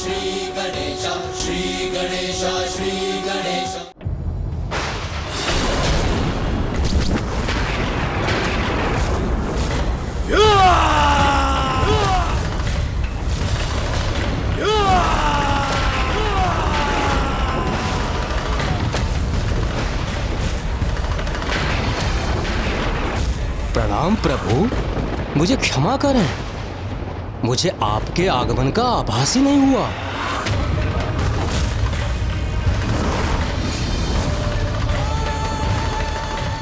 श्री गणेश, श्री गणेश, श्री गणेश। प्रणाम प्रभु, मुझे क्षमा करें। मुझे आपके आगमन का आभास ही नहीं हुआ।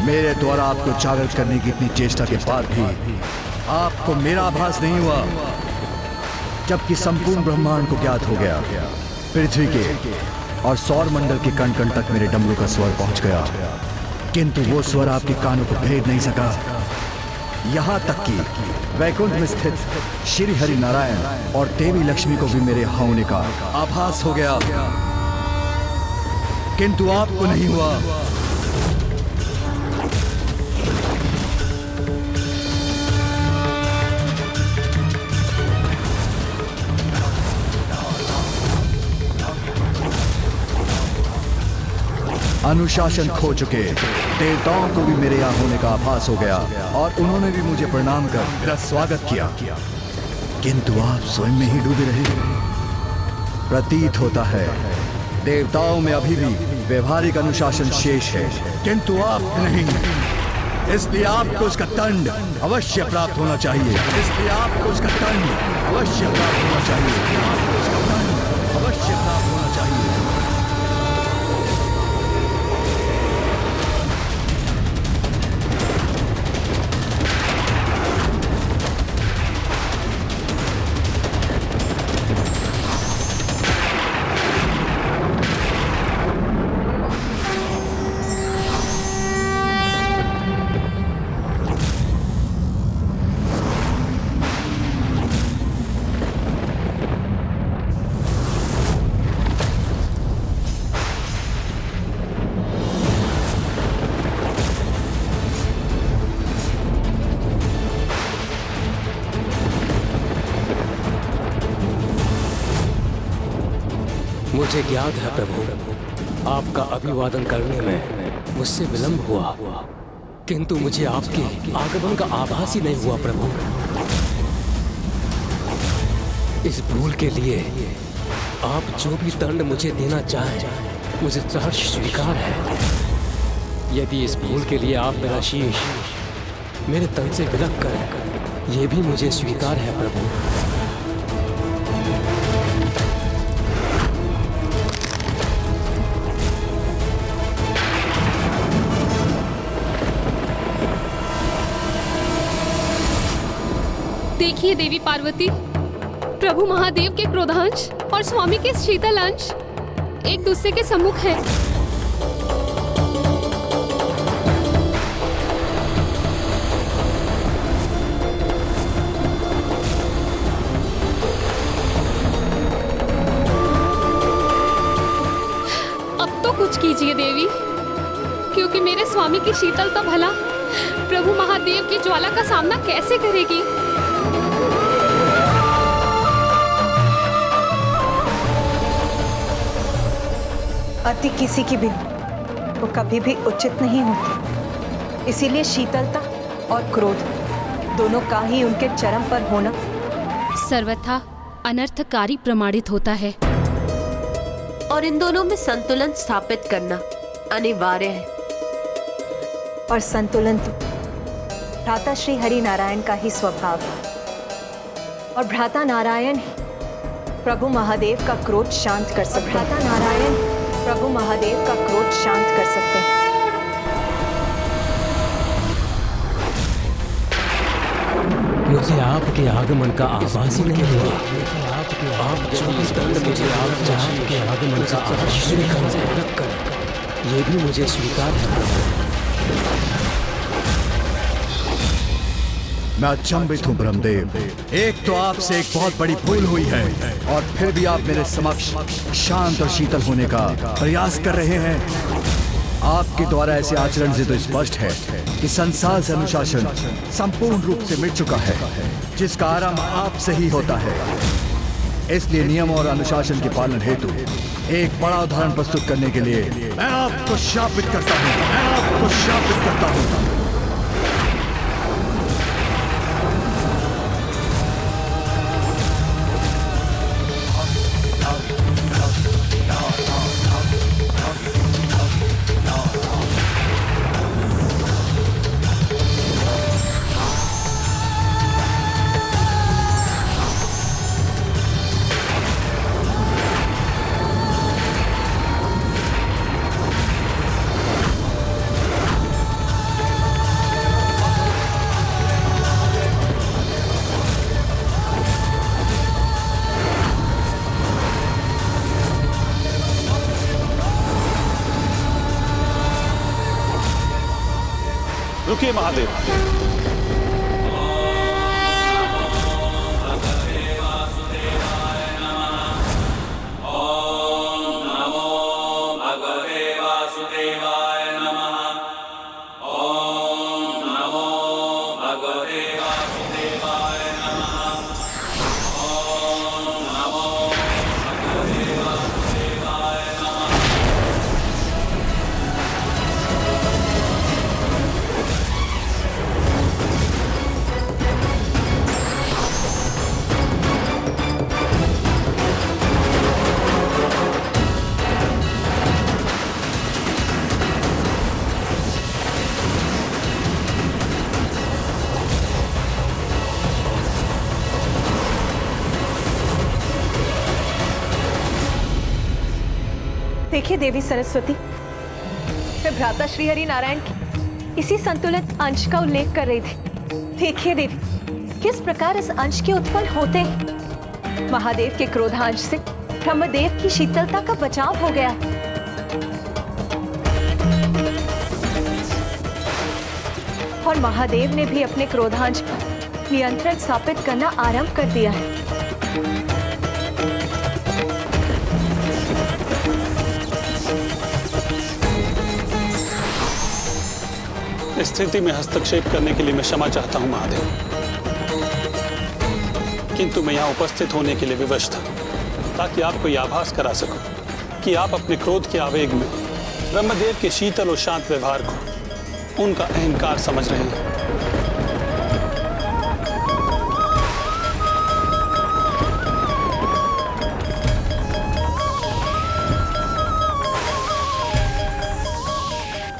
मेरे द्वारा आपको जागृत करने की इतनी चेष्टा के बाद भी आपको मेरा आभास नहीं हुआ, जबकि संपूर्ण ब्रह्मांड को ज्ञात हो गया। पृथ्वी के और सौर मंडल के कण कण तक मेरे डमरू का स्वर पहुंच गया, किंतु वो स्वर आपके कानों को भेद नहीं सका। यहाँ तक कि वैकुंठ में स्थित श्री हरि नारायण और देवी लक्ष्मी को भी मेरे होने का आभास हो गया, किंतु आपको नहीं हुआ। अनुशासन खो चुके देवताओं को भी मेरे यहाँ होने का आभास हो गया और उन्होंने भी मुझे प्रणाम कर मेरा स्वागत किया, किंतु आप स्वयं में ही डूबे रहे। प्रतीत होता है देवताओं में अभी भी व्यवहारिक अनुशासन शेष है, किंतु आप नहीं। इसलिए आपको उसका दंड अवश्य प्राप्त होना चाहिए। इसलिए आपको उसका दंड अवश्य प्राप्त होना चाहिए। आपको उसका दंड अवश्य प्राप्त होना चाहिए। मुझे ज्ञात है प्रभु, आपका अभिवादन करने में मुझसे विलंब हुआ, किंतु मुझे आपके आगमन का आभास ही नहीं हुआ प्रभु। इस भूल के लिए आप जो भी दंड मुझे देना चाहें, मुझे सहर्ष स्वीकार है। यदि इस भूल के लिए आप मेरा शीश मेरे तन से विलग करें, यह भी मुझे स्वीकार है प्रभु। देखिए देवी पार्वती, प्रभु महादेव के क्रोधांश और स्वामी के शीतल अंश एक दूसरे के सम्मुख है। अब तो कुछ कीजिए देवी, क्योंकि मेरे स्वामी की शीतलता भला प्रभु महादेव की ज्वाला का सामना कैसे करेगी। अति किसी की भी वो कभी भी उचित नहीं होती, इसीलिए शीतलता और क्रोध दोनों का ही उनके चरम पर होना सर्वथा अनर्थकारी प्रमाणित होता है, और इन दोनों में संतुलन स्थापित करना अनिवार्य है। और संतुलन तो भ्राता श्री हरि नारायण का ही स्वभाव है, और भ्राता नारायण ही प्रभु महादेव का क्रोध शांत कर सकते हैं। भ्राता नारायण प्रभु महादेव का क्रोध शांत कर सकते हैं। मुझे आपके आगमन का आभास ही नहीं हुआ। आप जो भी दंड मुझे आप चाहें के आगमन का आभास कर, ये भी मुझे स्वीकार है। मैं अचंभित हूँ ब्रह्मदेव, एक तो आपसे एक बहुत बड़ी भूल हुई है और फिर भी आप मेरे समक्ष शांत और शीतल होने का प्रयास कर रहे हैं। आपके द्वारा ऐसे आचरण से तो स्पष्ट है कि संसार से अनुशासन संपूर्ण रूप से मिट चुका है, जिसका आरंभ आपसे ही होता है। इसलिए नियम और अनुशासन के पालन हेतु एक बड़ा उदाहरण प्रस्तुत करने के लिए मैं आपको शापित करता हूं। मैं आपको शापित करता हूं। रुकिए महादेव। देखिए देवी सरस्वती, मैं भ्राता श्री हरि नारायण की इसी संतुलित अंश का उल्लेख कर रही थी। देखिए देवी, किस प्रकार इस अंश के उत्पन्न होते हैं महादेव के क्रोधांश से ब्रह्मदेव की शीतलता का बचाव हो गया। और महादेव ने भी अपने क्रोधांश पर नियंत्रण स्थापित करना आरंभ कर दिया है। स्थिति में हस्तक्षेप करने के लिए मैं क्षमा चाहता हूं महादेव, किंतु मैं यहां उपस्थित होने के लिए विवश था ताकि आपको यह आभास करा सकूं कि आप अपने क्रोध के आवेग में ब्रह्मदेव के शीतल और शांत व्यवहार को उनका अहंकार समझ रहे हैं।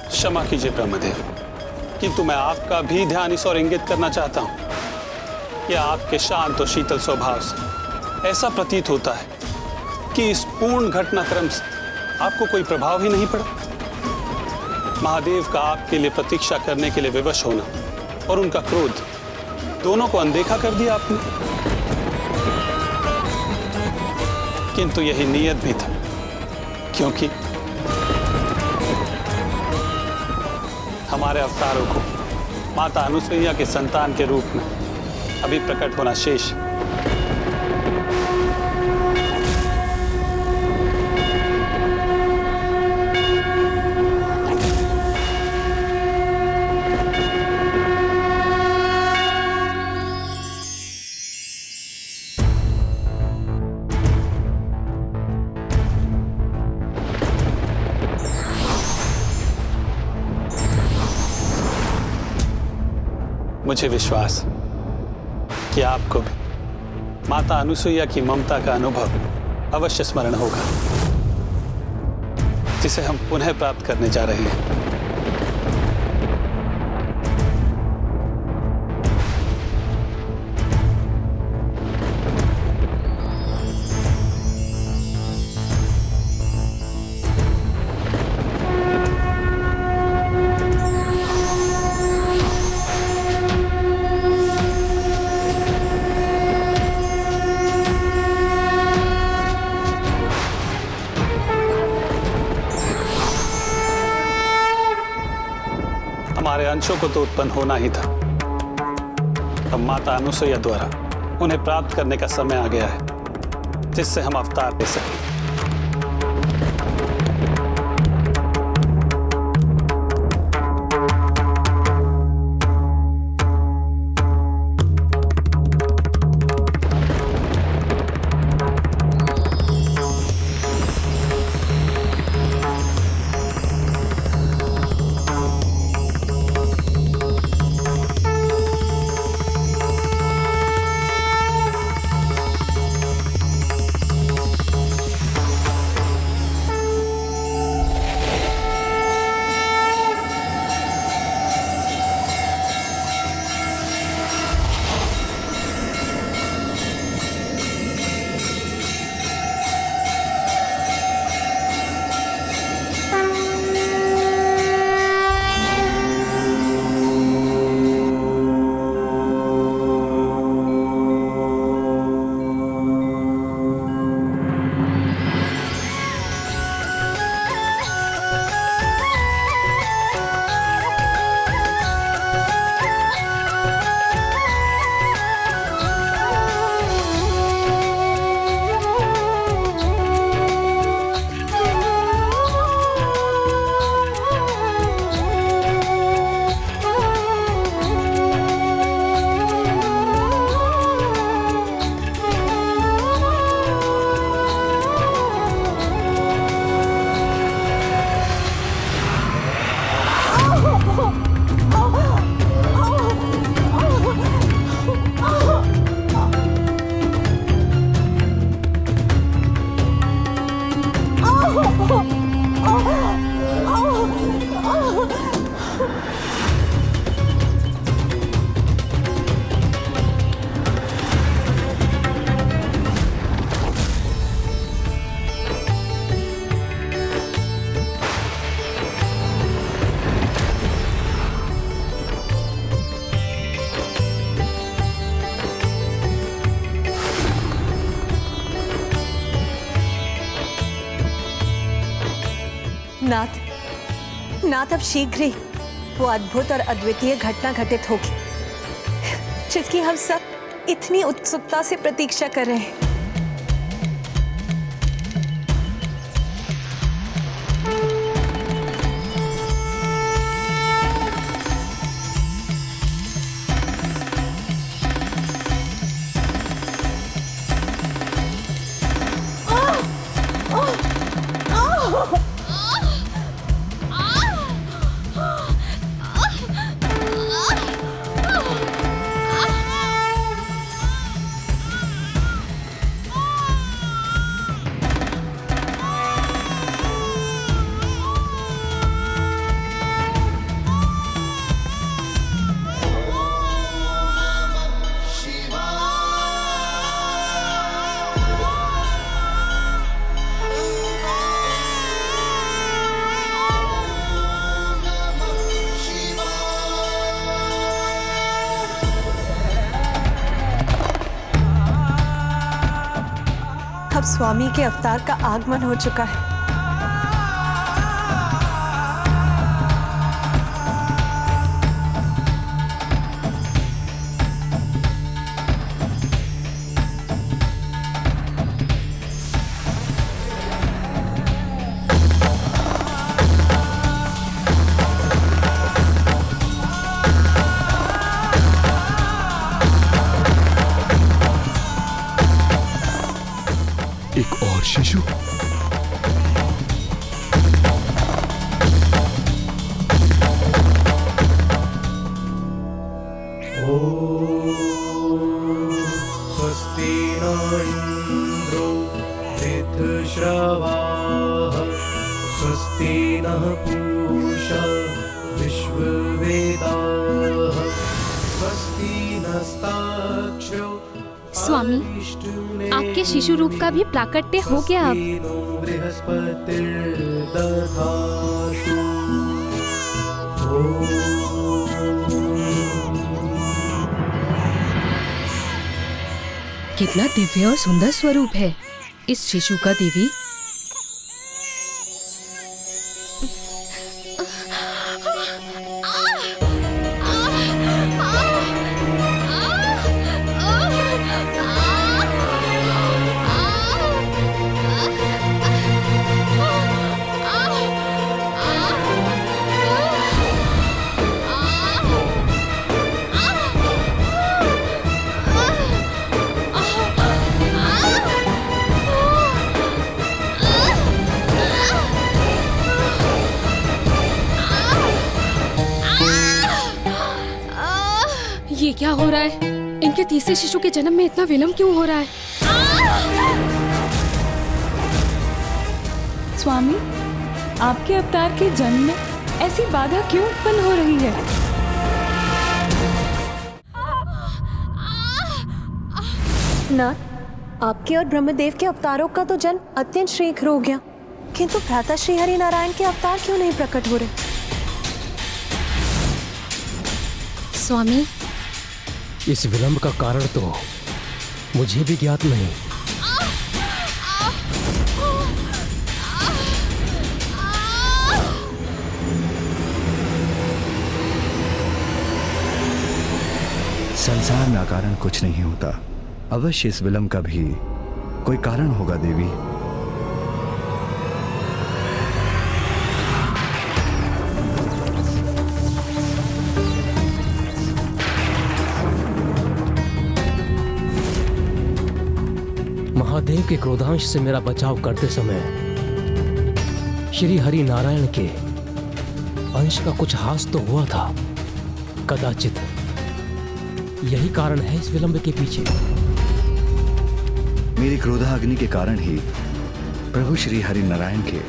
क्षमा कीजिए ब्रह्मदेव, किंतु मैं आपका भी ध्यान इस ओर इंगित करना चाहता हूं कि आपके शांत और शीतल स्वभाव से ऐसा प्रतीत होता है कि इस पूर्ण घटनाक्रम से आपको कोई प्रभाव ही नहीं पड़ा। महादेव का आपके लिए प्रतीक्षा करने के लिए विवश होना और उनका क्रोध दोनों को अनदेखा कर दिया आपने। किंतु यही नियत भी था, क्योंकि हमारे अवतारों को माता अनुसुईया के संतान के रूप में अभी प्रकट होना शेष। मुझे विश्वास कि आपको भी माता अनुसुईया की ममता का अनुभव अवश्य स्मरण होगा, जिसे हम पुनः प्राप्त करने जा रहे हैं। हमारे अंशों को तो उत्पन्न होना ही था। अब माता अनुसुईया द्वारा उन्हें प्राप्त करने का समय आ गया है, जिससे हम अवतार ले सकें। नाथ अब शीघ्र ही वो अद्भुत और अद्वितीय घटना घटित होगी जिसकी हम सब इतनी उत्सुकता से प्रतीक्षा कर रहे हैं। अब स्वामी के अवतार का आगमन हो चुका है। एक और शिशु। स्वस्ति न इंद्रो वृद्धश्रवाः स्वस्ति नः पूषा विश्ववेदाः स्वस्ति नस्ताक्षो स्वामी, आपके शिशु रूप का भी प्राकट्य हो गया अब। कितना दिव्य और सुंदर स्वरूप है इस शिशु का देवी। ये क्या हो रहा है? इनके तीसरे शिशु के जन्म में इतना विलंब क्यों हो रहा है? स्वामी, आपके अवतार के जन्म में ऐसी बाधा क्यों उत्पन्न हो रही है? नाथ, आपके और ब्रह्मदेव के अवतारों का तो जन्म अत्यंत शीघ्र हो गया, किंतु भ्राता श्री हरि नारायण के अवतार क्यों नहीं प्रकट हो रहे? स्वामी, इस विलंब का कारण तो मुझे भी ज्ञात नहीं। संसार में अकारण कुछ नहीं होता। अवश्य इस विलंब का भी कोई कारण होगा देवी। महादेव के क्रोधांश से मेरा बचाव करते समय श्री हरि नारायण के अंश का कुछ हास तो हुआ था। कदाचित यही कारण है इस विलंब के पीछे। मेरी क्रोधाग्नि के कारण ही प्रभु श्री हरि नारायण के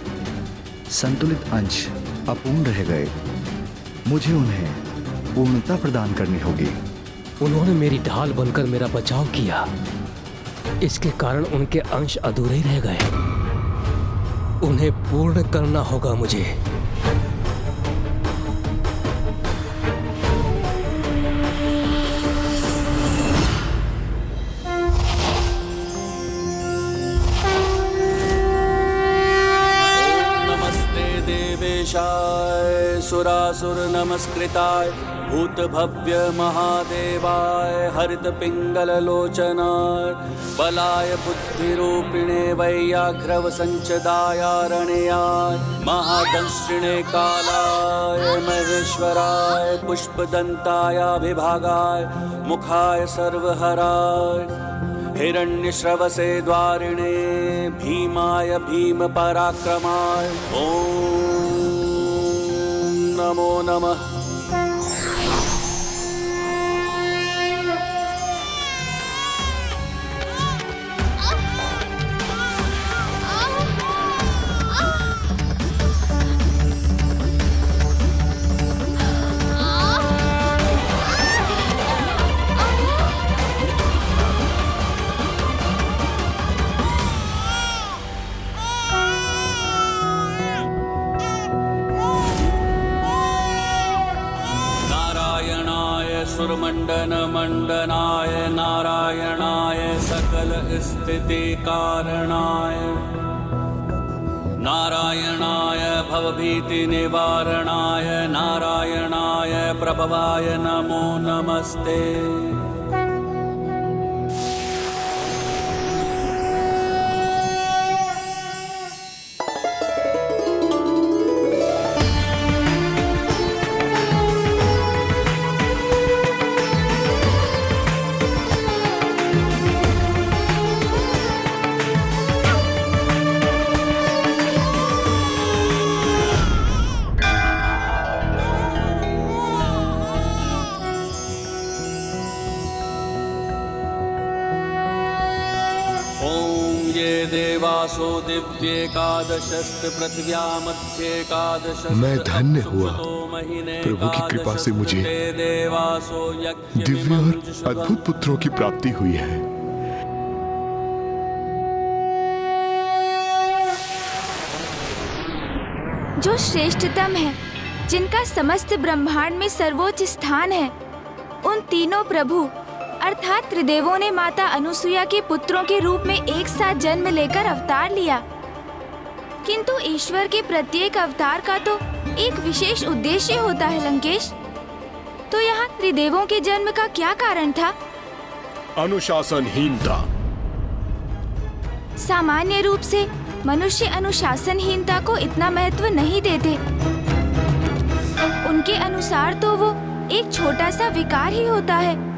संतुलित अंश अपूर्ण रह गए। मुझे उन्हें पूर्णता प्रदान करनी होगी। उन्होंने मेरी ढाल बनकर मेरा बचाव किया, इसके कारण उनके अंश अधूरे ही रह गए। उन्हें पूर्ण करना होगा मुझे। नमस्ते देव सुरासुर नमस्कृताय भूत भव्य महादेवाय हरित पिंगल लोचनाय बलाय बुद्धिरूपिणे वैयाघ्रव संचदायारण्याय महादंशिणे कालाय महेश्वराय पुष्पदंताय विभागाय मुखाय सर्वहराय हिरण्यश्रवसे द्वारिणे भीमाय भीम पराक्रमाय ओम नमो नमः। सुरमंडन मंडनाय नारायणाय सकल स्थिति कारणाय नारायणाय भवभीति निवारणाय नारायणाय प्रभवाय नमो नमस्ते। देवासो दिव्येकादशस्त पृथिव्यामध्येकादश। मैं धन्य हुआ, प्रभु की कृपा से मुझे दिव्य और अद्भुत पुत्रों की प्राप्ति हुई है। जो श्रेष्ठतम है, जिनका समस्त ब्रह्मांड में सर्वोच्च स्थान है, उन तीनों प्रभु अर्थात त्रिदेवों ने माता अनुसुईया के पुत्रों के रूप में एक साथ जन्म लेकर अवतार लिया। किंतु ईश्वर के प्रत्येक अवतार का तो एक विशेष उद्देश्य होता है लंकेश। तो यहाँ त्रिदेवों के जन्म का क्या कारण था? अनुशासनहीनता। सामान्य रूप से मनुष्य अनुशासनहीनता को इतना महत्व नहीं देते। उनके अनुसार तो वो एक छोटा सा विकार ही होता है।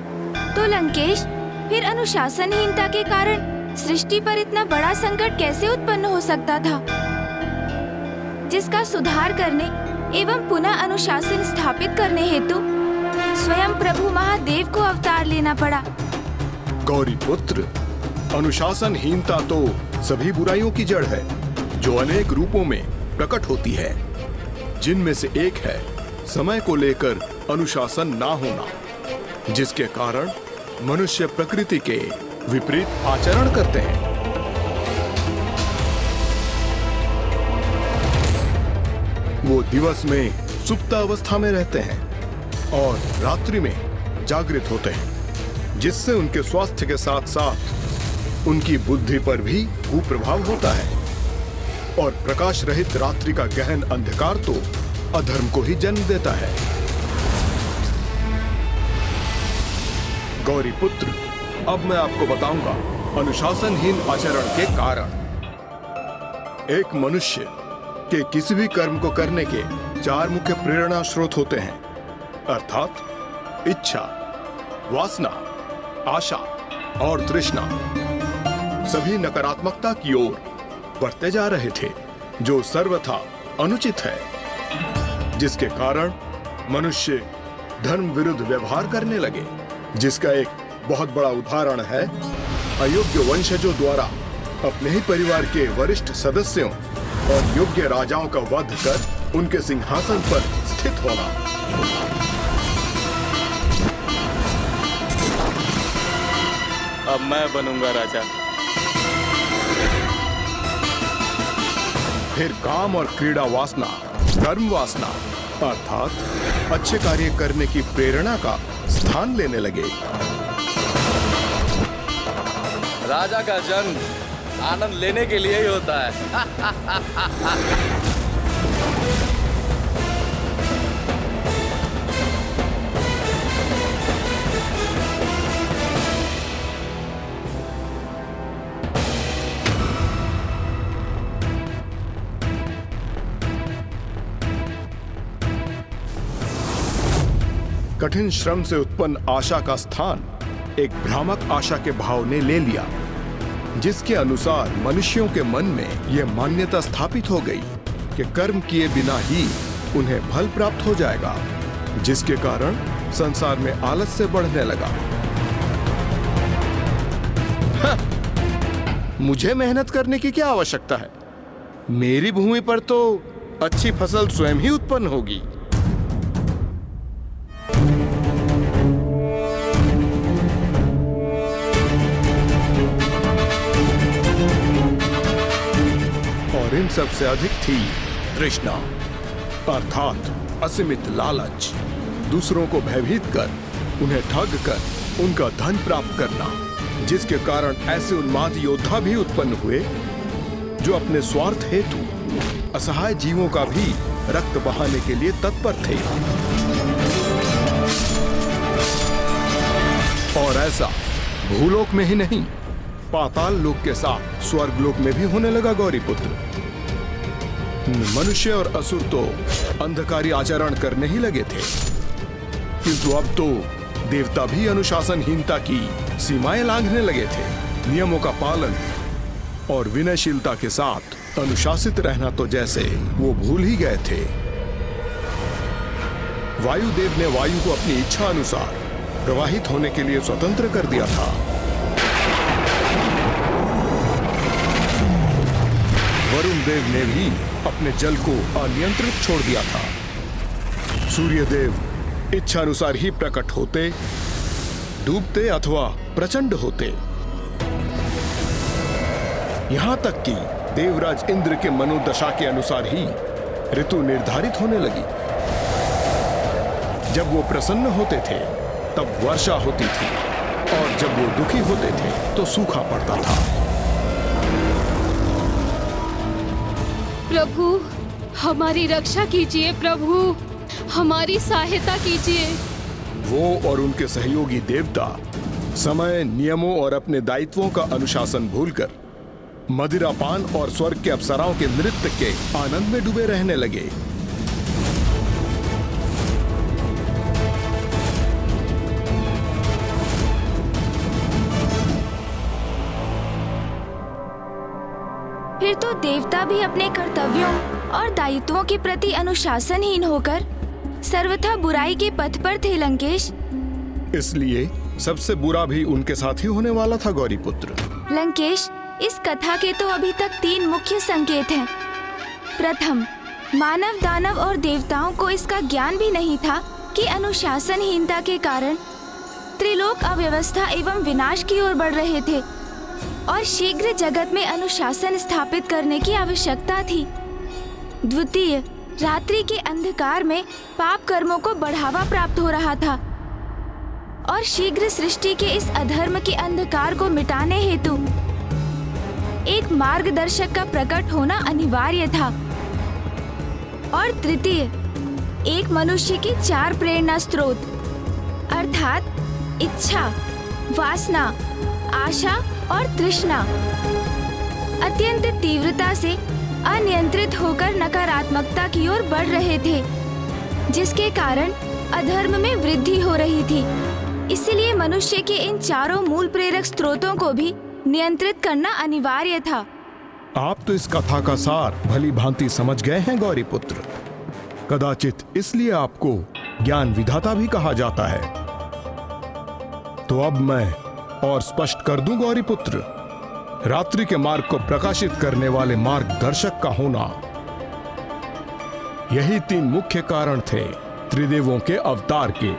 तो लंकेश, फिर अनुशासनहीनता के कारण सृष्टि पर इतना बड़ा संकट कैसे उत्पन्न हो सकता था, जिसका सुधार करने एवं पुनः अनुशासन स्थापित करने हेतु स्वयं प्रभु महादेव को अवतार लेना पड़ा? गौरी पुत्र, अनुशासनहीनता तो सभी बुराइयों की जड़ है, जो अनेक रूपों में प्रकट होती है, जिनमें से एक है समय को लेकर अनुशासन ना होना, जिसके कारण मनुष्य प्रकृति के विपरीत आचरण करते हैं। वो दिवस में सुप्त अवस्था में रहते हैं और रात्रि में जागृत होते हैं, जिससे उनके स्वास्थ्य के साथ साथ उनकी बुद्धि पर भी कुप्रभाव होता है। और प्रकाश रहित रात्रि का गहन अंधकार तो अधर्म को ही जन्म देता है। गौरी पुत्र, अब मैं आपको बताऊंगा अनुशासनहीन आचरण के कारण। एक मनुष्य के किसी भी कर्म को करने के 4 मुख्य प्रेरणा स्रोत होते हैं, अर्थात इच्छा, वासना, आशा और तृष्णा। सभी नकारात्मकता की ओर बढ़ते जा रहे थे, जो सर्वथा अनुचित है, जिसके कारण मनुष्य धर्म विरुद्ध व्यवहार करने लगे, जिसका एक बहुत बड़ा उदाहरण है अयोग्य वंशजों द्वारा अपने ही परिवार के वरिष्ठ सदस्यों और योग्य राजाओं का वध कर उनके सिंहासन पर स्थित होना। अब मैं बनूंगा राजा। फिर काम और क्रीड़ा वासना, कर्म वासना अर्थात अच्छे कार्य करने की प्रेरणा का स्थान लेने लगे। राजा का जन्म आनंद लेने के लिए ही होता है। कठिन श्रम से उत्पन्न आशा का स्थान एक भ्रामक आशा के भाव ने ले लिया, जिसके अनुसार मनुष्यों के मन में यह मान्यता स्थापित हो गई कि कर्म किए बिना ही उन्हें फल प्राप्त हो जाएगा, जिसके कारण संसार में आलस्य बढ़ने लगा। मुझे मेहनत करने की क्या आवश्यकता है? मेरी भूमि पर तो अच्छी फसल स्वयं ही उत्पन्न होगी। और इन सबसे अधिक थी तृष्णा, अर्थात असीमित लालच, दूसरों को भयभीत कर, उन्हें ठग कर उनका धन प्राप्त करना, जिसके कारण ऐसे उन्माद योद्धा भी उत्पन्न हुए जो अपने स्वार्थ हेतु असहाय जीवों का भी रक्त बहाने के लिए तत्पर थे। और ऐसा भूलोक में ही नहीं, पाताल लोक के साथ स्वर्ग लोक में भी होने लगा। गौरीपुत्र, मनुष्य और असुर तो अंधकारी आचरण करने ही लगे थे, किंतु अब तो देवता भी अनुशासनहीनता की सीमाएं लांघने लगे थे। नियमों का पालन और विनयशीलता के साथ अनुशासित रहना तो जैसे वो भूल ही गए थे। वायुदेव ने वायु को अपनी इच्छा अनुसार प्रवाहित होने के लिए स्वतंत्र कर दिया था। वरुण देव ने भी अपने जल को अनियंत्रित छोड़ दिया था। सूर्यदेव इच्छा अनुसार ही प्रकट होते, डूबते अथवा प्रचंड होते। यहां तक कि देवराज इंद्र के मनोदशा के अनुसार ही ऋतु निर्धारित होने लगी। जब वो प्रसन्न होते थे तब वर्षा होती थी, और जब वो दुखी होते थे तो सूखा पड़ता था। प्रभु, हमारी रक्षा कीजिए। प्रभु, हमारी सहायता कीजिए। वो और उनके सहयोगी देवता समय, नियमों और अपने दायित्वों का अनुशासन भूलकर मदिरापान और स्वर्ग के अप्सराओं के नृत्य के आनंद में डूबे रहने लगे। फिर तो देवता भी अपने कर्तव्यों और दायित्वों के प्रति अनुशासनहीन होकर सर्वथा बुराई के पथ पर थे लंकेश। इसलिए सबसे बुरा भी उनके साथ ही होने वाला था। गौरीपुत्र, लंकेश, इस कथा के तो अभी तक 3 मुख्य संकेत हैं। प्रथम, मानव, दानव और देवताओं को इसका ज्ञान भी नहीं था कि अनुशासनहीनता के कारण त्रिलोक अव्यवस्था एवं विनाश की ओर बढ़ रहे थे और शीघ्र जगत में अनुशासन स्थापित करने की आवश्यकता थी। द्वितीय, रात्रि के अंधकार में पाप कर्मों को बढ़ावा प्राप्त हो रहा था और शीघ्र सृष्टि के इस अधर्म के अंधकार को मिटाने हेतु एक मार्गदर्शक का प्रकट होना अनिवार्य था। और तृतीय, एक मनुष्य की 4 प्रेरणा स्रोत अर्थात इच्छा, वासना, आशा और तृष्णा अत्यंत तीव्रता से अनियंत्रित होकर नकारात्मकता की ओर बढ़ रहे थे, जिसके कारण अधर्म में वृद्धि हो रही थी। इसलिए मनुष्य के इन 4 मूल प्रेरक स्रोतों को भी नियंत्रित करना अनिवार्य था। आप तो इस कथा का सार भली भांति समझ गए हैं गौरीपुत्र। कदाचित इसलिए आपको ज्ञान विधाता भी कहा जाता है। तो अब मैं और स्पष्ट कर दूं गौरीपुत्र, रात्रि के मार्ग को प्रकाशित करने वाले मार्गदर्शक का होना, यही 3 मुख्य कारण थे त्रिदेवों के अवतार के।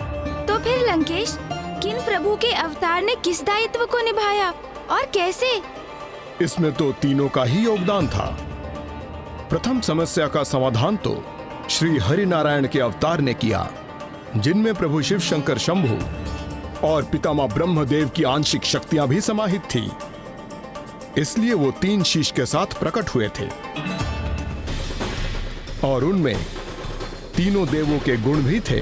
तो फिर लंकेश, किन प्रभु के अवतार ने किस दायित्व को निभाया और कैसे? इसमें तो तीनों का ही योगदान था। प्रथम समस्या का समाधान तो श्री हरि नारायण के अवतार ने किया, जिनमें प्रभु शिव शंकर शंभु और पितामह ब्रह्मदेव की आंशिक शक्तियां भी समाहित थी। इसलिए वो 3 शीश के साथ प्रकट हुए थे और उनमें तीनों देवों के गुण भी थे।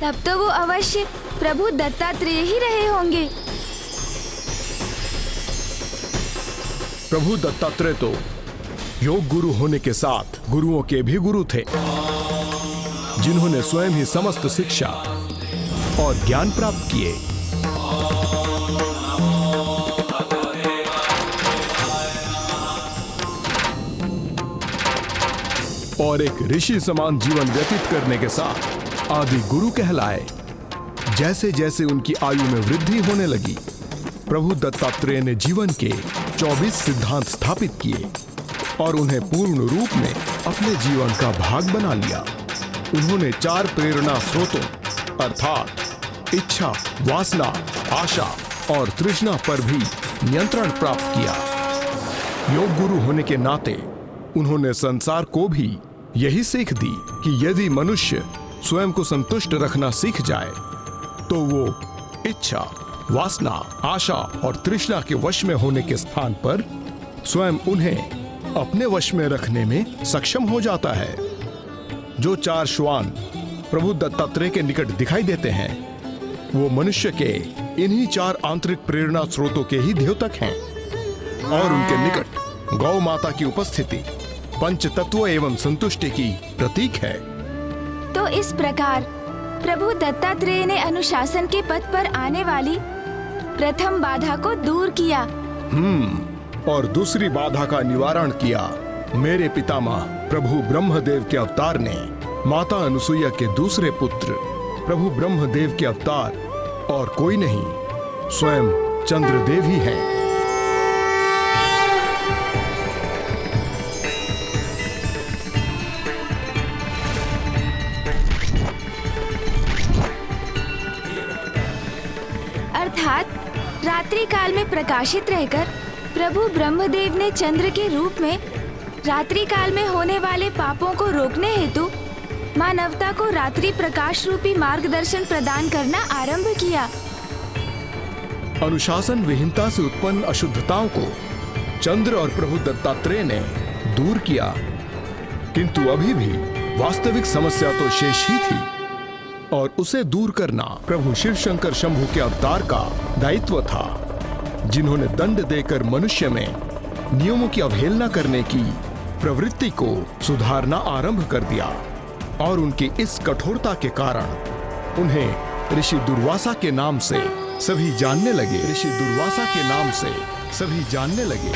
तब तो वो अवश्य प्रभु दत्तात्रेय ही रहे होंगे। प्रभु दत्तात्रेय तो योग गुरु होने के साथ गुरुओं के भी गुरु थे। जिन्होंने स्वयं ही समस्त शिक्षा और ज्ञान प्राप्त किए। और एक ऋषि समान जीवन व्यतीत करने के साथ आदि गुरु कहलाए। जैसे जैसे उनकी आयु में वृद्धि होने लगी, प्रभु दत्तात्रेय ने जीवन के 24 सिद्धांत स्थापित किए और उन्हें पूर्ण रूप में अपने जीवन का भाग बना लिया। उन्होंने 4 प्रेरणा स्रोतों अर्थात इच्छा, वासना, आशा और तृष्णा पर भी नियंत्रण प्राप्त किया। योग गुरु होने के नाते उन्होंने संसार को भी यही सीख दी कि यदि मनुष्य स्वयं को संतुष्ट रखना सीख जाए तो वो इच्छा, वासना, आशा और तृष्णा के वश में होने के स्थान पर स्वयं उन्हें अपने वश में रखने में सक्षम हो जाता है। जो 4 श्वान प्रभु दत्तात्रेय के निकट दिखाई देते हैं, वो मनुष्य के इन्हीं 4 आंतरिक प्रेरणा स्रोतों के ही द्योतक हैं और उनके निकट गौ माता की उपस्थिति पंच तत्व एवं संतुष्टि की प्रतीक है। तो इस प्रकार प्रभु दत्तात्रेय ने अनुशासन के पथ पर आने वाली प्रथम बाधा को दूर किया। और दूसरी बाधा का निवारण किया। मेरे पितामह प्रभु ब्रह्मदेव के अवतार ने माता अनुसुईया के दूसरे पुत्र प्रभु ब्रह्मदेव के अवतार और कोई नहीं, स्वयं चंद्रदेव ही हैं। अर्थात रात्रि काल में प्रकाशित रहकर प्रभु ब्रह्मदेव ने चंद्र के रूप में रात्रि काल में होने वाले पापों को रोकने हेतु मानवता को रात्रि प्रकाश रूपी मार्गदर्शन प्रदान करना आरंभ किया। अनुशासन विहीनता से उत्पन्न अशुद्धताओं को चंद्र और प्रभु दत्तात्रेय ने दूर किया, किंतु अभी भी वास्तविक समस्या तो शेष ही थी और उसे दूर करना प्रभु शिव शंकर शंभू के अवतार का दायित्व था, जिन्होंने दंड देकर मनुष्य में नियमों की अवहेलना करने की प्रवृत्ति को सुधारना आरंभ कर दिया। और उनकी इस कठोरता के कारण उन्हें ऋषि दुर्वासा के नाम से सभी जानने लगे। ऋषि दुर्वासा के नाम से सभी जानने लगे।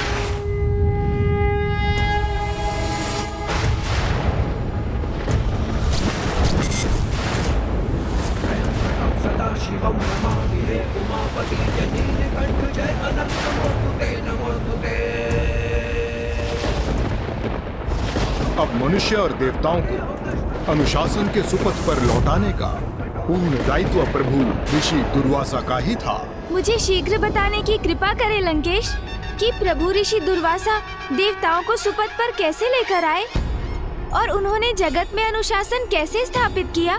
अब मनुष्य और देवताओं को अनुशासन के सुपथ पर लौटाने का पूर्ण दायित्व प्रभु ऋषि दुर्वासा का ही था। मुझे शीघ्र बताने की कृपा करें लंकेश कि प्रभु ऋषि दुर्वासा देवताओं को सुपथ पर कैसे लेकर आए और उन्होंने जगत में अनुशासन कैसे स्थापित किया।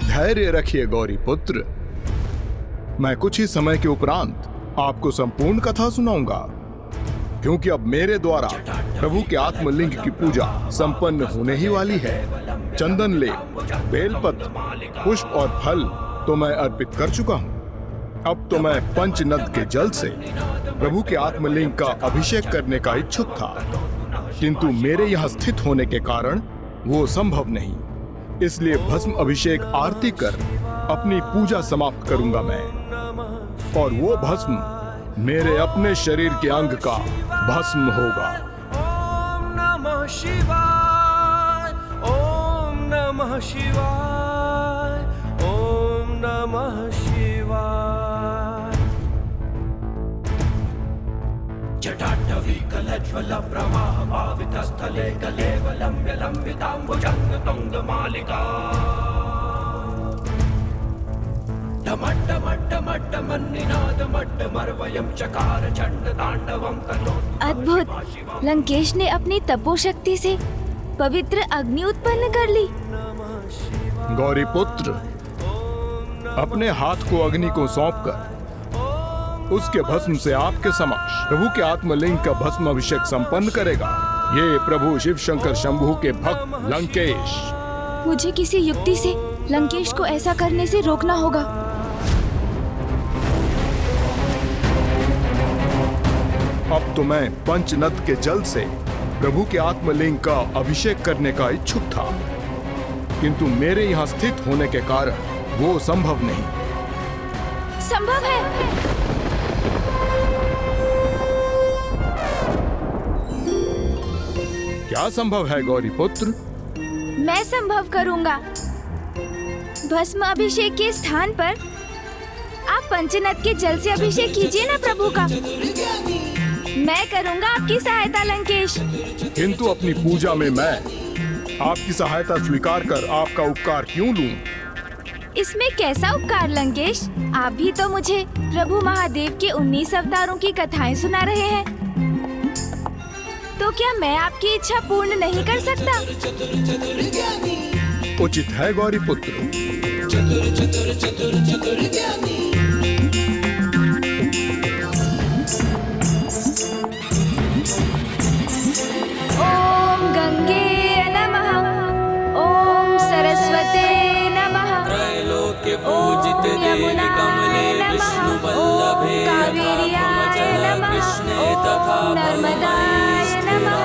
धैर्य रखिए गौरी पुत्र, मैं कुछ ही समय के उपरांत आपको संपूर्ण कथा सुनाऊंगा, क्योंकि अब मेरे द्वारा प्रभु के आत्मलिंग की पूजा संपन्न होने ही वाली है। चंदन लेप, बेलपत्र, पुष्प और फल तो मैं अर्पित कर चुका हूँ। अब तो मैं पंचनद के जल से प्रभु के आत्मलिंग का अभिषेक करने का इच्छुक था, किंतु मेरे यहाँ स्थित होने के कारण वो संभव नहीं। इसलिए भस्म अभिषेक आरती कर अपनी पूजा समाप्त करूंगा मैं, और वो भस्म मेरे अपने शरीर के अंग का भस्म होगा। ओम नमः शिवाय, ओम नमः शिवाय, ओम नमः शिवाय। जटाटवी कलज्वल प्रवाह भावित स्थले कलेवलम्ब्य लंबिताम्बुजंग तुंग मालिका अद्भुत! लंकेश ने अपनी तपोशक्ति से पवित्र अग्नि उत्पन्न कर ली। गौरी पुत्र, अपने हाथ को अग्नि को सौंपकर उसके भस्म से आपके समक्ष प्रभु के आत्मलिंग का भस्म अभिषेक संपन्न करेगा ये प्रभु शिव शंकर शंभू के भक्त लंकेश। मुझे किसी युक्ति से लंकेश को ऐसा करने से रोकना होगा। अब तो मैं पंचनद के जल से प्रभु के आत्मलिंग का अभिषेक करने का इच्छुक था, किंतु मेरे यहाँ स्थित होने के कारण वो संभव नहीं। संभव है। क्या संभव है गौरी पुत्र? मैं संभव करूंगा। भस्म अभिषेक के स्थान पर आप पंचनद के जल से अभिषेक कीजिए ना प्रभु का। मैं करूंगा आपकी सहायता लंकेश। किंतु अपनी पूजा में मैं आपकी सहायता स्वीकार कर आपका उपकार क्यों लूं? इसमें कैसा उपकार लंकेश? आप भी तो मुझे प्रभु महादेव के 19 अवतारों की कथाएं सुना रहे हैं। तो क्या मैं आपकी इच्छा पूर्ण नहीं कर सकता? उचित है गौरी पुत्र। ओम गंगे नमः, ओम सरस्वते नमः, ओम यमुनाय नमः, ओम कावेर्याय नमः, ओम नर्मदाय नमः।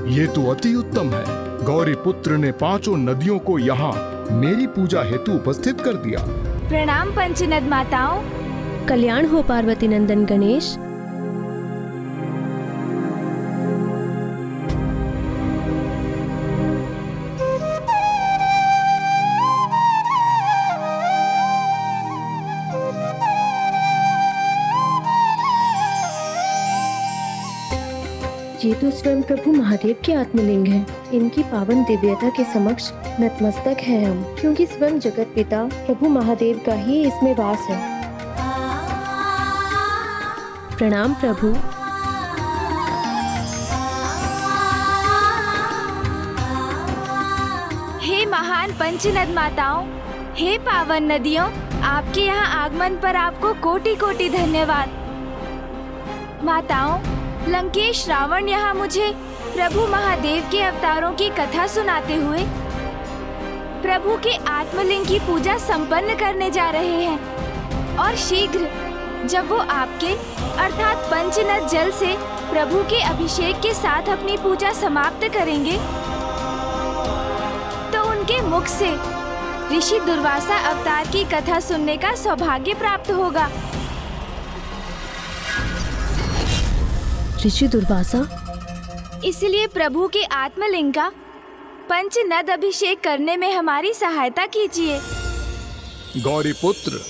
ये तो अति उत्तम है। गौरी पुत्र ने 5 नदियों को यहाँ मेरी पूजा हेतु उपस्थित कर दिया। प्रणाम पंचनद माताओं। कल्याण हो पार्वती नंदन गणेश। ये तो स्वयं प्रभु महादेव के आत्मलिंग है। इनकी पावन दिव्यता के समक्ष नतमस्तक है हम, क्योंकि स्वयं जगत पिता प्रभु महादेव का ही इसमें वास है। प्रणाम प्रभु। हे महान पंचनद माताओं, हे पावन नदियों, आपके यहाँ आगमन पर आपको कोटि कोटि धन्यवाद। माताओं, लंकेश रावण यहाँ मुझे प्रभु महादेव के अवतारों की कथा सुनाते हुए प्रभु के आत्मलिंग की पूजा संपन्न करने जा रहे हैं। और शीघ्र जब वो आपके अर्थात पंचनद जल से प्रभु के अभिषेक के साथ अपनी पूजा समाप्त करेंगे, तो उनके मुख से ऋषि दुर्वासा अवतार की कथा सुनने का सौभाग्य प्राप्त होगा। ऋषि दुर्वासा? इसलिए प्रभु के आत्मलिंग का पंचनद अभिषेक करने में हमारी सहायता कीजिए। गौरी पुत्र,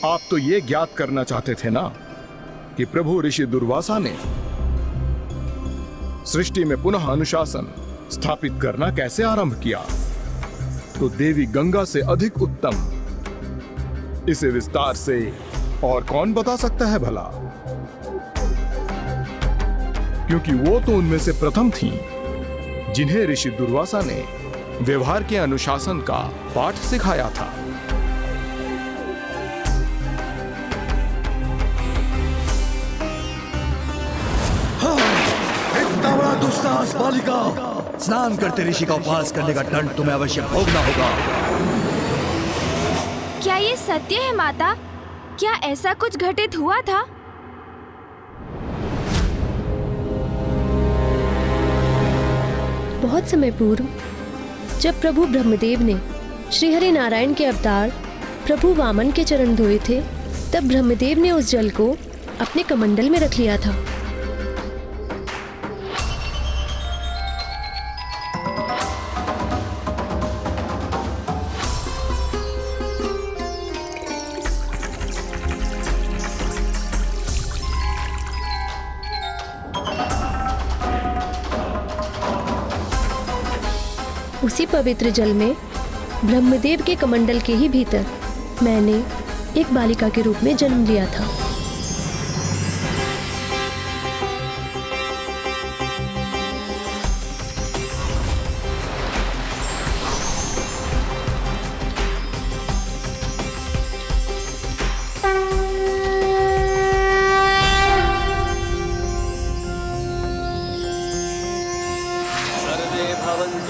आप तो ये ज्ञात करना चाहते थे ना कि प्रभु ऋषि दुर्वासा ने सृष्टि में पुनः अनुशासन स्थापित करना कैसे आरंभ किया। तो देवी गंगा से अधिक उत्तम इसे विस्तार से और कौन बता सकता है भला, क्योंकि वो तो उनमें से प्रथम थीं जिन्हें ऋषि दुर्वासा ने व्यवहार के अनुशासन का पाठ सिखाया था। इतना बड़ा दुस्साहस बालिका! स्नान करते ऋषि का उपवास करने का दंड तुम्हें अवश्य भोगना होगा। क्या ये सत्य है माता? क्या ऐसा कुछ घटित हुआ था? बहुत समय पूर्व जब प्रभु ब्रह्मदेव ने श्री हरि नारायण के अवतार प्रभु वामन के चरण धोए थे, तब ब्रह्मदेव ने उस जल को अपने कमंडल में रख लिया था। उसी पवित्र जल में ब्रह्मदेव के कमंडल के ही भीतर मैंने एक बालिका के रूप में जन्म लिया था।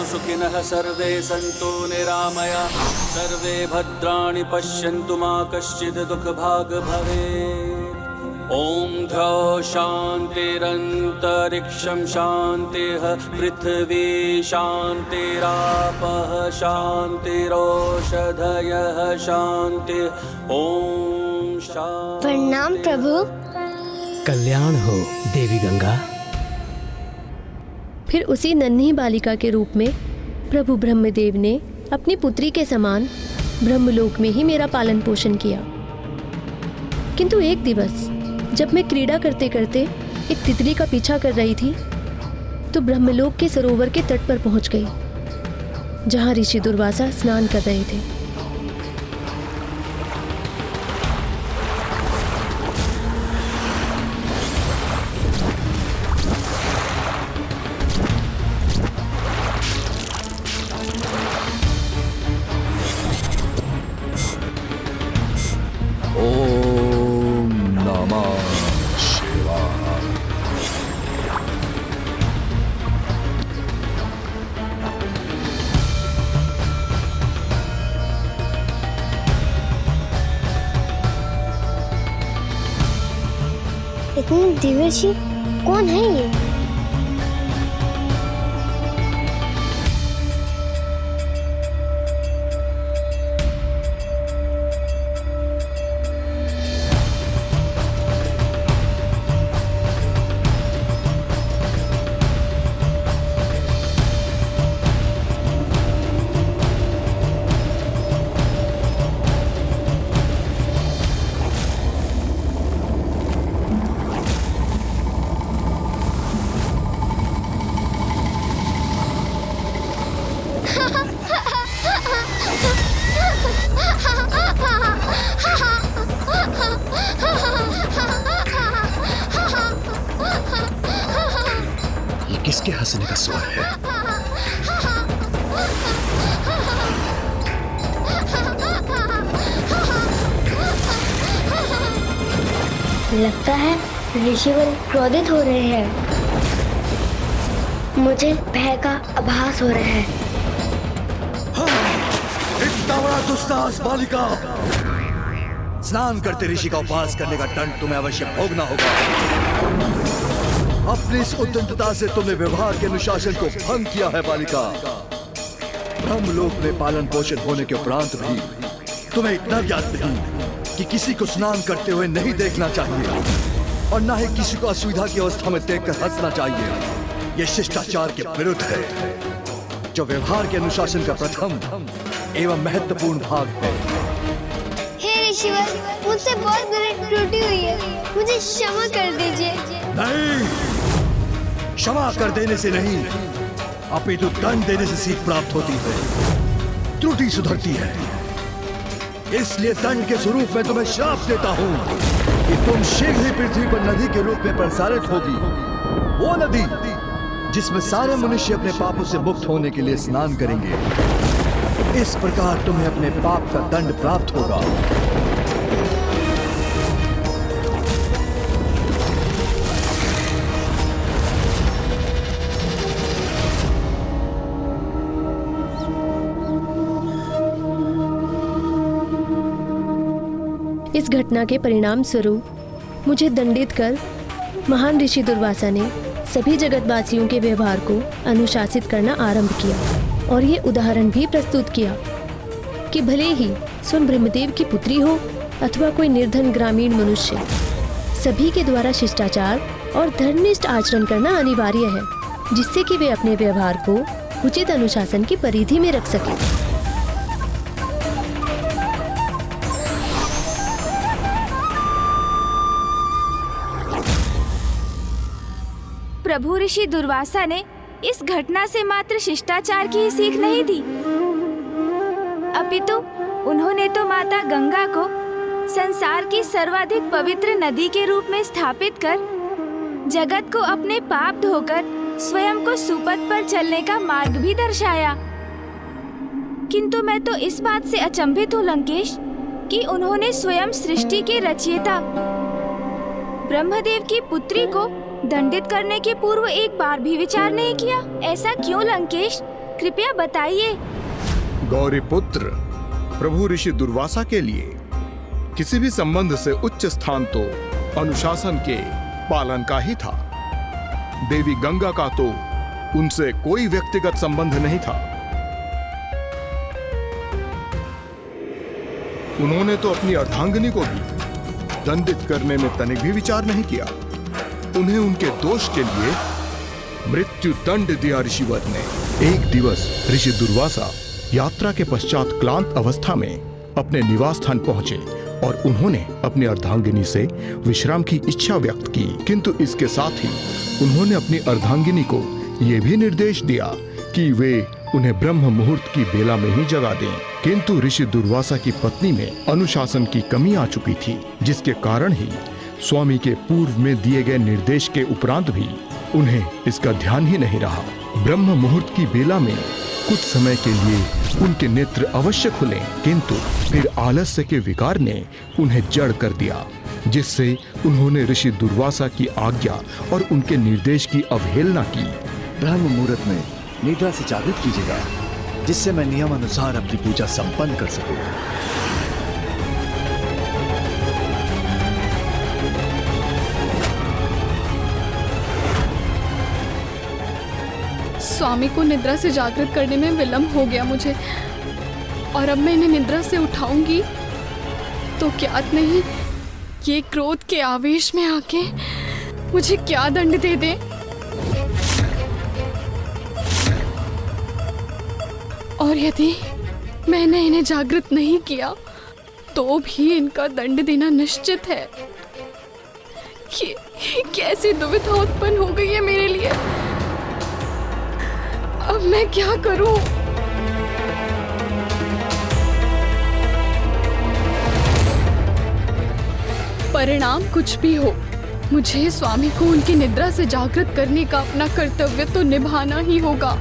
सुखिनः सर्वे सन्तु निरामया सर्वे भद्राणि पश्यन्तु मा कश्चित् दुःखभाग् भवेत्। ॐ ध्रौ शान्तिरन्तरिक्षं शान्तिः पृथ्वी शान्तिरापः शान्तिरोषधयः शान्तिः। ॐ शान्ति। प्रणाम प्रभु। कल्याण हो देवी गंगा। फिर उसी नन्ही बालिका के रूप में प्रभु ब्रह्मदेव ने अपनी पुत्री के समान ब्रह्मलोक में ही मेरा पालन पोषण किया। किंतु एक दिवस जब मैं क्रीड़ा करते करते एक तितली का पीछा कर रही थी तो ब्रह्मलोक के सरोवर के तट पर पहुंच गई, जहां ऋषि दुर्वासा स्नान कर रहे थे। इतनी दिव्यशी कौन है ये? किसके हंसने का स्वर है? लगता है ऋषिवर क्रोधित हो रहे हैं। मुझे भय का आभास हो रहा है। इतना बड़ा दुस्साहस बालिका! स्नान करते ऋषि का उपवास करने का दंड तुम्हें अवश्य भोगना होगा। अपनी इस उद्दंडता से तुमने व्यवहार के अनुशासन को भंग किया है बालिका। ब्रह्मलोक में पालन पोषण होने के उपरांत भी तुम्हें इतना ज्ञात नहीं कि किसी को स्नान करते हुए नहीं देखना चाहिए और न ही किसी को असुविधा की अवस्था में देखकर हंसना चाहिए। यह शिष्टाचार के विरुद्ध है, जो व्यवहार के अनुशासन का प्रथम एवं महत्वपूर्ण भाग है। हे ऋषिवर, मुझसे बहुत गलत त्रुटि हुई है, मुझे क्षमा कर दीजिए। नहीं, क्षमा कर देने से नहीं, अपितु दंड देने से सीख प्राप्त होती है। त्रुटि सुधरती है। इसलिए दंड के स्वरूप में तुम्हें श्राप देता हूँ कि तुम शीघ्र ही पृथ्वी पर नदी के रूप में प्रसारित होगी। वो नदी जिसमें सारे मनुष्य अपने पापों से मुक्त होने के लिए स्नान करेंगे। इस प्रकार तुम्हें अपने पाप का दंड प्राप्त होगा। इस घटना के परिणाम स्वरूप मुझे दंडित कर महान ऋषि दुर्वासा ने सभी जगतवासियों के व्यवहार को अनुशासित करना आरंभ किया और ये उदाहरण भी प्रस्तुत किया कि भले ही स्वयं ब्रह्मदेव की पुत्री हो अथवा कोई निर्धन ग्रामीण मनुष्य, सभी के द्वारा शिष्टाचार और धर्मनिष्ठ आचरण करना अनिवार्य है, जिससे कि वे अपने व्यवहार को उचित अनुशासन की परिधि में रख सकें। प्रभु ऋषि दुर्वासा ने इस घटना से मात्र शिष्टाचार की ही सीख नहीं दी, अपितु उन्होंने तो माता गंगा को संसार की सर्वाधिक पवित्र नदी के रूप में स्थापित कर जगत को अपने पाप धोकर स्वयं को सुपथ पर चलने का मार्ग भी दर्शाया। किंतु मैं तो इस बात से अचंभित हूँ लंकेश कि उन्होंने स्वयं सृष्टि के रचयिता ब्रह्मदेव की पुत्री को दंडित करने के पूर्व एक बार भी विचार नहीं किया। ऐसा क्यों लंकेश, कृपया बताइए। गौरी पुत्र, प्रभु ऋषि दुर्वासा के लिए किसी भी संबंध से उच्च स्थान तो अनुशासन के पालन का ही था। देवी गंगा का तो उनसे कोई व्यक्तिगत संबंध नहीं था। उन्होंने तो अपनी अर्धांगिनी को भी दंडित करने में तनिक भी विचार नहीं किया। उन्हें उनके दोष के लिए मृत्यु दंड दिया ऋषिवर ने। एक दिवस ऋषि दुर्वासा यात्रा के पश्चात क्लांत अवस्था में अपने निवास स्थान पहुंचे और उन्होंने अपनी अर्धांगिनी से विश्राम की इच्छा व्यक्त की, किंतु इसके साथ ही उन्होंने अपनी अर्धांगिनी को यह भी निर्देश दिया कि वे उन्हें ब्रह्म मुहूर्त की बेला में ही जगा दें। किंतु ऋषि दुर्वासा की पत्नी में अनुशासन की कमी आ चुकी थी, जिसके कारण ही स्वामी के पूर्व में दिए गए निर्देश के उपरांत भी उन्हें इसका ध्यान ही नहीं रहा। ब्रह्म मुहूर्त की बेला में कुछ समय के लिए उनके नेत्र अवश्य खुले, किंतु फिर आलस्य के विकार ने उन्हें जड़ कर दिया, जिससे उन्होंने ऋषि दुर्वासा की आज्ञा और उनके निर्देश की अवहेलना की। ब्रह्म मुहूर्त में निद्रा से जागृत कीजिएगा, जिससे मैं नियम अनुसार अपनी पूजा संपन्न कर सकूं। स्वामी को निद्रा से जागृत करने में विलंब हो गया मुझे, और अब मैं इन्हें निद्रा से उठाऊंगी तो ज्ञात नहीं ये क्रोध के आवेश में आके मुझे क्या दंड दे दे। और यदि मैंने इन्हें जागृत नहीं किया तो भी इनका दंड देना निश्चित है। ये कैसी दुविधा उत्पन्न हो गई है मेरे लिए। अब मैं क्या करूं? परिणाम कुछ भी हो, मुझे स्वामी को उनकी निद्रा से जागृत करने का अपना कर्तव्य तो निभाना ही होगा।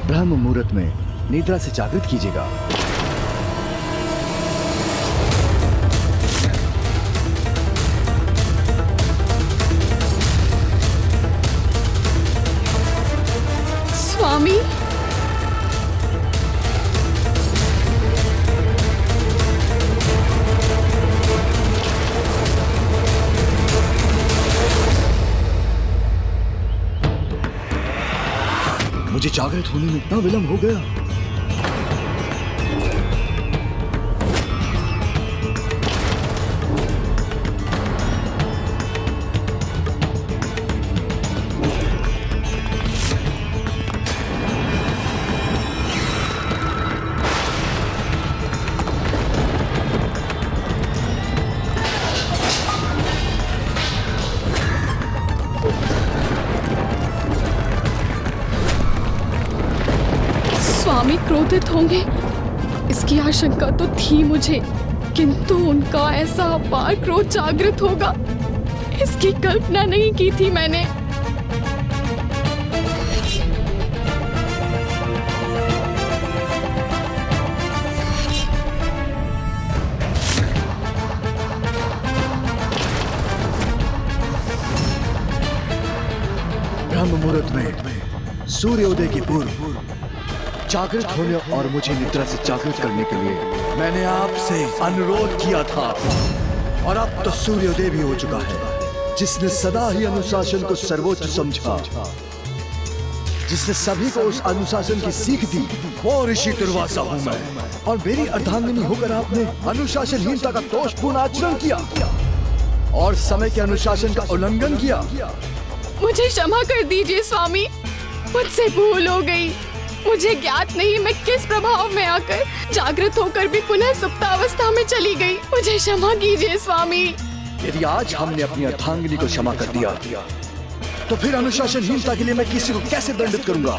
ब्रह्म मुहूर्त में निद्रा से जागृत कीजिएगा। स्वामी, मुझे जागृत होने में इतना विलंब हो गया। स्वामी क्रोधित होंगे, इसकी आशंका तो थी मुझे, किंतु उनका ऐसा अपार क्रोध जागृत होगा, इसकी कल्पना नहीं की थी मैंने। ब्रह्म मुहूर्त में सूर्योदय के पूर्व जागृत होने और मुझे निद्रा से जागृत करने के लिए मैंने आपसे अनुरोध किया था। और अब तो सूर्योदय भी हो चुका है। जिसने सदा ही अनुशासन को सर्वोच्च समझा, जिसने सभी को उस अनुशासन की सीख दी, वो ऋषि दुर्वासा हूं मैं। और मेरी अर्धांगिनी होकर आपने अनुशासनहीनता का दोषपूर्ण आचरण किया और समय के अनुशासन का उल्लंघन किया। मुझे क्षमा कर दीजिए स्वामी, मुझसे भूल हो गई। मुझे ज्ञात नहीं मैं किस प्रभाव में आकर जागृत होकर भी पुनः सुप्तावस्था में चली गई। मुझे क्षमा कीजिए स्वामी। यदि आज हमने अपनी अर्धांगिनी को क्षमा कर दिया तो फिर अनुशासनहीनता के लिए मैं किसी को कैसे दंडित करूंगा?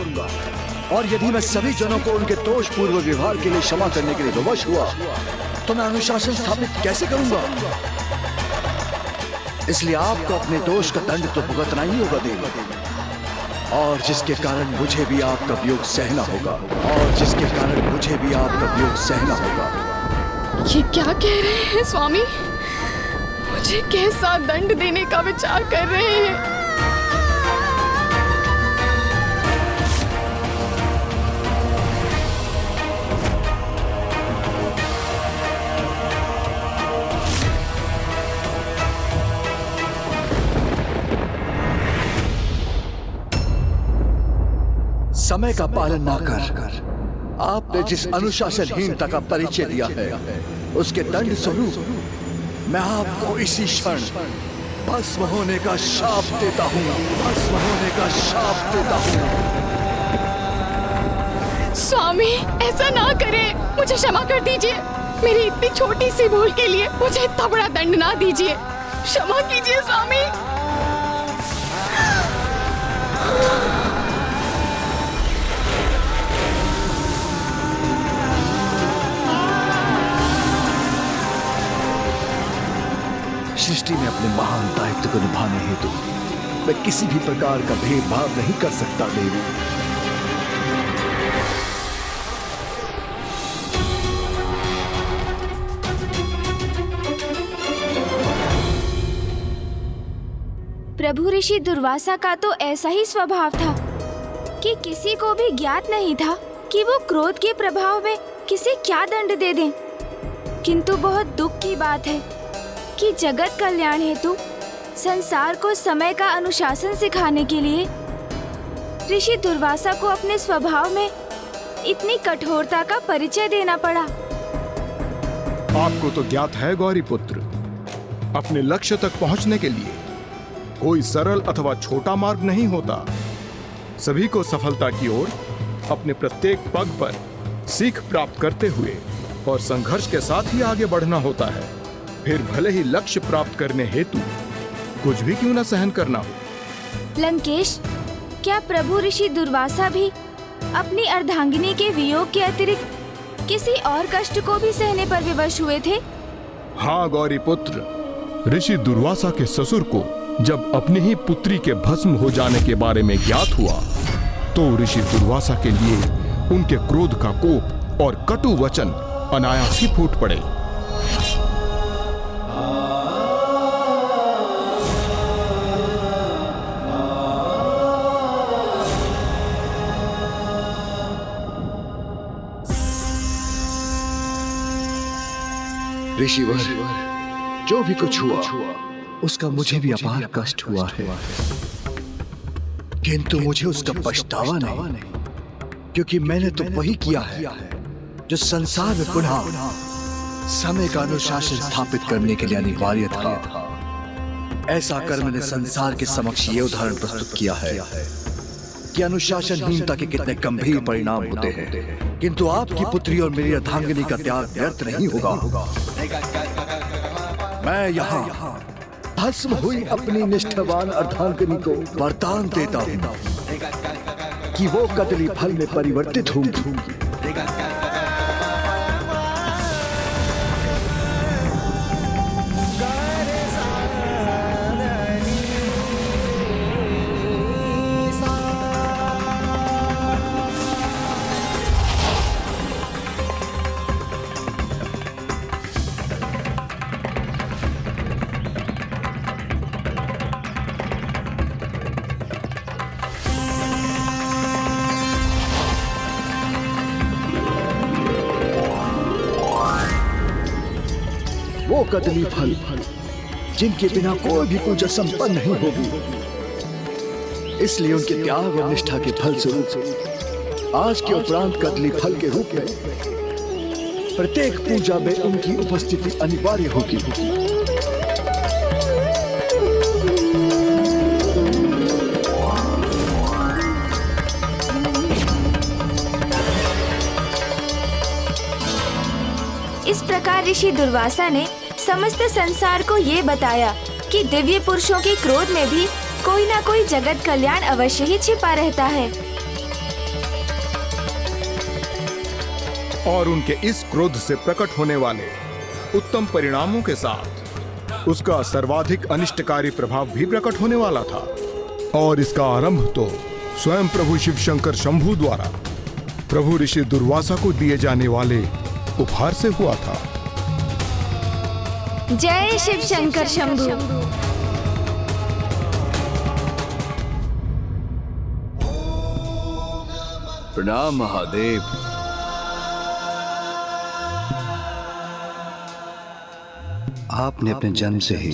और यदि मैं सभी जनों को उनके दोषपूर्ण व्यवहार के लिए क्षमा करने के लिए विवश हुआ तो मैं अनुशासन स्थापित कैसे करूंगा? इसलिए आपको अपने दोष का दंड तो भुगतना ही होगा देवी, और जिसके कारण मुझे भी आपका वियोग सहना होगा, और जिसके कारण मुझे भी आपका वियोग सहना होगा। ये क्या कह रहे हैं स्वामी? मुझे कैसा दंड देने का विचार कर रहे हैं? समय का पालन ना कर आपने जिस अनुशासनहीनता का परिचय दिया है, उसके दंड स्वरूप मैं आपको इसी क्षण भस्म होने का शाप देता हूँ, भस्म होने का शाप देता हूँ। स्वामी ऐसा ना करें, मुझे क्षमा कर दीजिए। मेरी इतनी छोटी सी भूल के लिए मुझे इतना बड़ा दंड ना दीजिए। क्षमा कीजिए स्वामी। सृष्टि में अपने महान दायित्व को निभाने हेतु मैं किसी भी प्रकार का भेदभाव नहीं कर सकता देवी। प्रभु ऋषि दुर्वासा का तो ऐसा ही स्वभाव था कि किसी को भी ज्ञात नहीं था कि वो क्रोध के प्रभाव में किसे क्या दंड दे दें। किंतु बहुत दुख की बात है कि जगत कल्याण हेतु संसार को समय का अनुशासन सिखाने के लिए ऋषि दुर्वासा को अपने स्वभाव में इतनी कठोरता का परिचय देना पड़ा। आपको तो ज्ञात है गौरी पुत्र, अपने लक्ष्य तक पहुंचने के लिए कोई सरल अथवा छोटा मार्ग नहीं होता। सभी को सफलता की ओर अपने प्रत्येक पग पर सीख प्राप्त करते हुए और संघर्ष के साथ ही आगे बढ़ना होता है। फिर भले ही लक्ष्य प्राप्त करने हेतु कुछ भी क्यों न सहन करना हो। लंकेश, क्या प्रभु ऋषि दुर्वासा भी अपनी अर्धांगिनी के वियोग के अतिरिक्त किसी और कष्ट को भी सहने पर विवश हुए थे? हाँ गौरी पुत्र, ऋषि दुर्वासा के ससुर को जब अपनी ही पुत्री के भस्म हो जाने के बारे में ज्ञात हुआ तो ऋषि दुर्वासा के लिए उनके क्रोध का कोप और कटु वचन अनायास ही फूट पड़े। ऋषिवर, जो भी कुछ हुआ उसका मुझे भी अपार कष्ट हुआ है, किंतु मुझे उसका पछतावा नहीं, क्योंकि मैंने तो वही किया है जो संसार में पुनः समय का अनुशासन स्थापित करने के लिए अनिवार्य था। ऐसा कर मैंने संसार के समक्ष ये उदाहरण प्रस्तुत किया है कि अनुशासनहीनता के कितने गंभीर परिणाम होते हैं, किंतु आपकी पुत्री और मेरी अर्धांगिनी का त्याग व्यर्थ नहीं होगा। मैं यहाँ भस्म हुई अपनी निष्ठावान अर्धांगिनी को वरदान देता हूँ कि वो कदली फल में परिवर्तित होंगी। वो कदली फल जिनके बिना कोई भी पूजा संपन्न नहीं होगी। इसलिए उनके त्याग और निष्ठा के फल स्वरूप आज के उपरांत कदली फल के रूप में प्रत्येक पूजा में उनकी उपस्थिति अनिवार्य होगी। इस प्रकार ऋषि दुर्वासा ने समस्त संसार को ये बताया कि दिव्य पुरुषों के क्रोध में भी कोई ना कोई जगत कल्याण अवश्य ही छिपा रहता है। और उनके इस क्रोध से प्रकट होने वाले उत्तम परिणामों के साथ उसका सर्वाधिक अनिष्टकारी प्रभाव भी प्रकट होने वाला था। और इसका आरंभ तो स्वयं प्रभु शिव शंकर शंभु द्वारा प्रभु ऋषि दुर्वासा को दिए जाने वाले उपहार से हुआ था। जय शिव शंकर शंभु। प्रणाम महादेव। आपने अपने जन्म से ही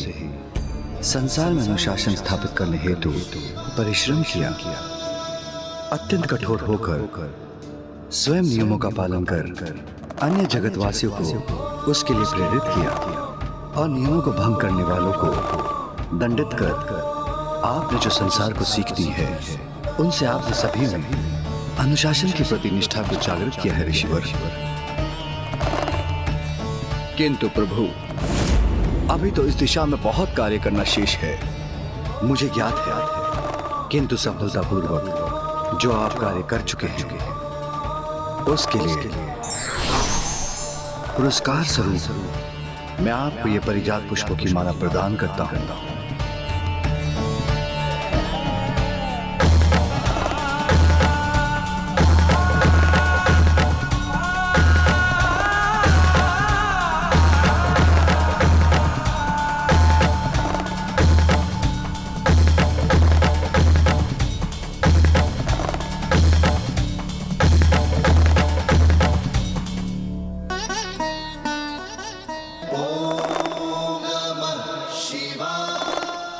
संसार में अनुशासन स्थापित करने हेतु परिश्रम किया। अत्यंत कठोर होकर स्वयं नियमों का पालन कर अन्य जगतवासियों को उसके लिए प्रेरित किया और नियमों को भंग करने वालों को दंडित कर आपने जो संसार को सीख दी है उनसे आपने सभी में अनुशासन के प्रति निष्ठा को जागृत किया है ऋषिवर। किंतु प्रभु अभी तो इस दिशा में बहुत कार्य करना शेष है, मुझे ज्ञात है। किंतु सफलतापूर्वक जो आप कार्य कर चुके हैं उसके लिए पुरस्कार स्वरूप मैं आपको ये परिजात पुष्पों की माला प्रदान करता हूँ।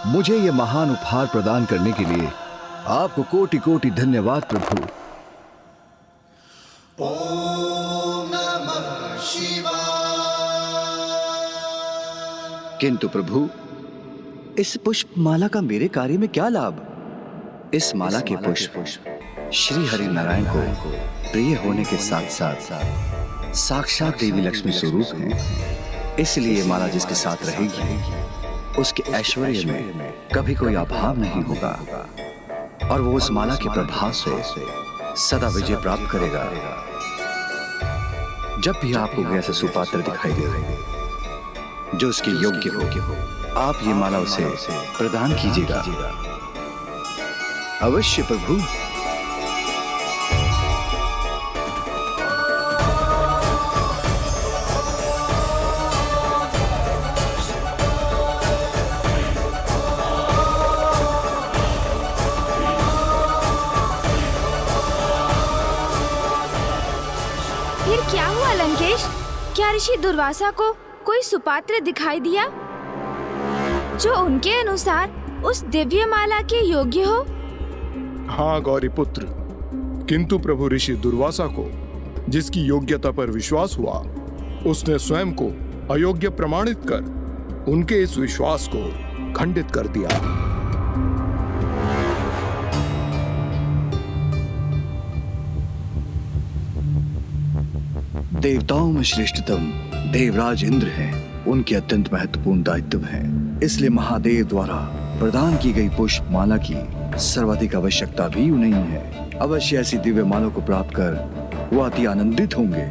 मुझे ये महान उपहार प्रदान करने के लिए आपको कोटि कोटि धन्यवाद प्रभु। ओम नमः शिवाय। किंतु प्रभु इस पुष्प माला का मेरे कार्य में क्या लाभ? इस माला के पुष्प श्री हरि नारायण को प्रिय होने के साथ साथ साक्षात देवी लक्ष्मी स्वरूप हैं। इसलिए माला जिसके साथ रहेगी उसके ऐश्वर्य में कभी कोई अभाव नहीं होगा और वो उस माला के प्रभाव से सदा विजय प्राप्त करेगा। जब भी आपको कोई ऐसा सुपात्र दिखाई दे जो उसके योग्य हो, आप ये माला उसे प्रदान कीजिएगा। अवश्य प्रभु। क्या ऋषि दुर्वासा को कोई सुपात्र दिखाई दिया जो उनके अनुसार उस दिव्य माला के योग्य हो? हाँ गौरी पुत्र, किंतु प्रभु ऋषि दुर्वासा को जिसकी योग्यता पर विश्वास हुआ उसने स्वयं को अयोग्य प्रमाणित कर उनके इस विश्वास को खंडित कर दिया। देवताओं में श्रेष्ठतम देवराज इंद्र हैं, उनके अत्यंत महत्वपूर्ण दायित्व है। इसलिए महादेव द्वारा प्रदान की गई पुष्प माला की सर्वाधिक आवश्यकता भी उन्हें है। अवश्य ऐसी दिव्य माला को प्राप्त कर वो अति आनंदित होंगे।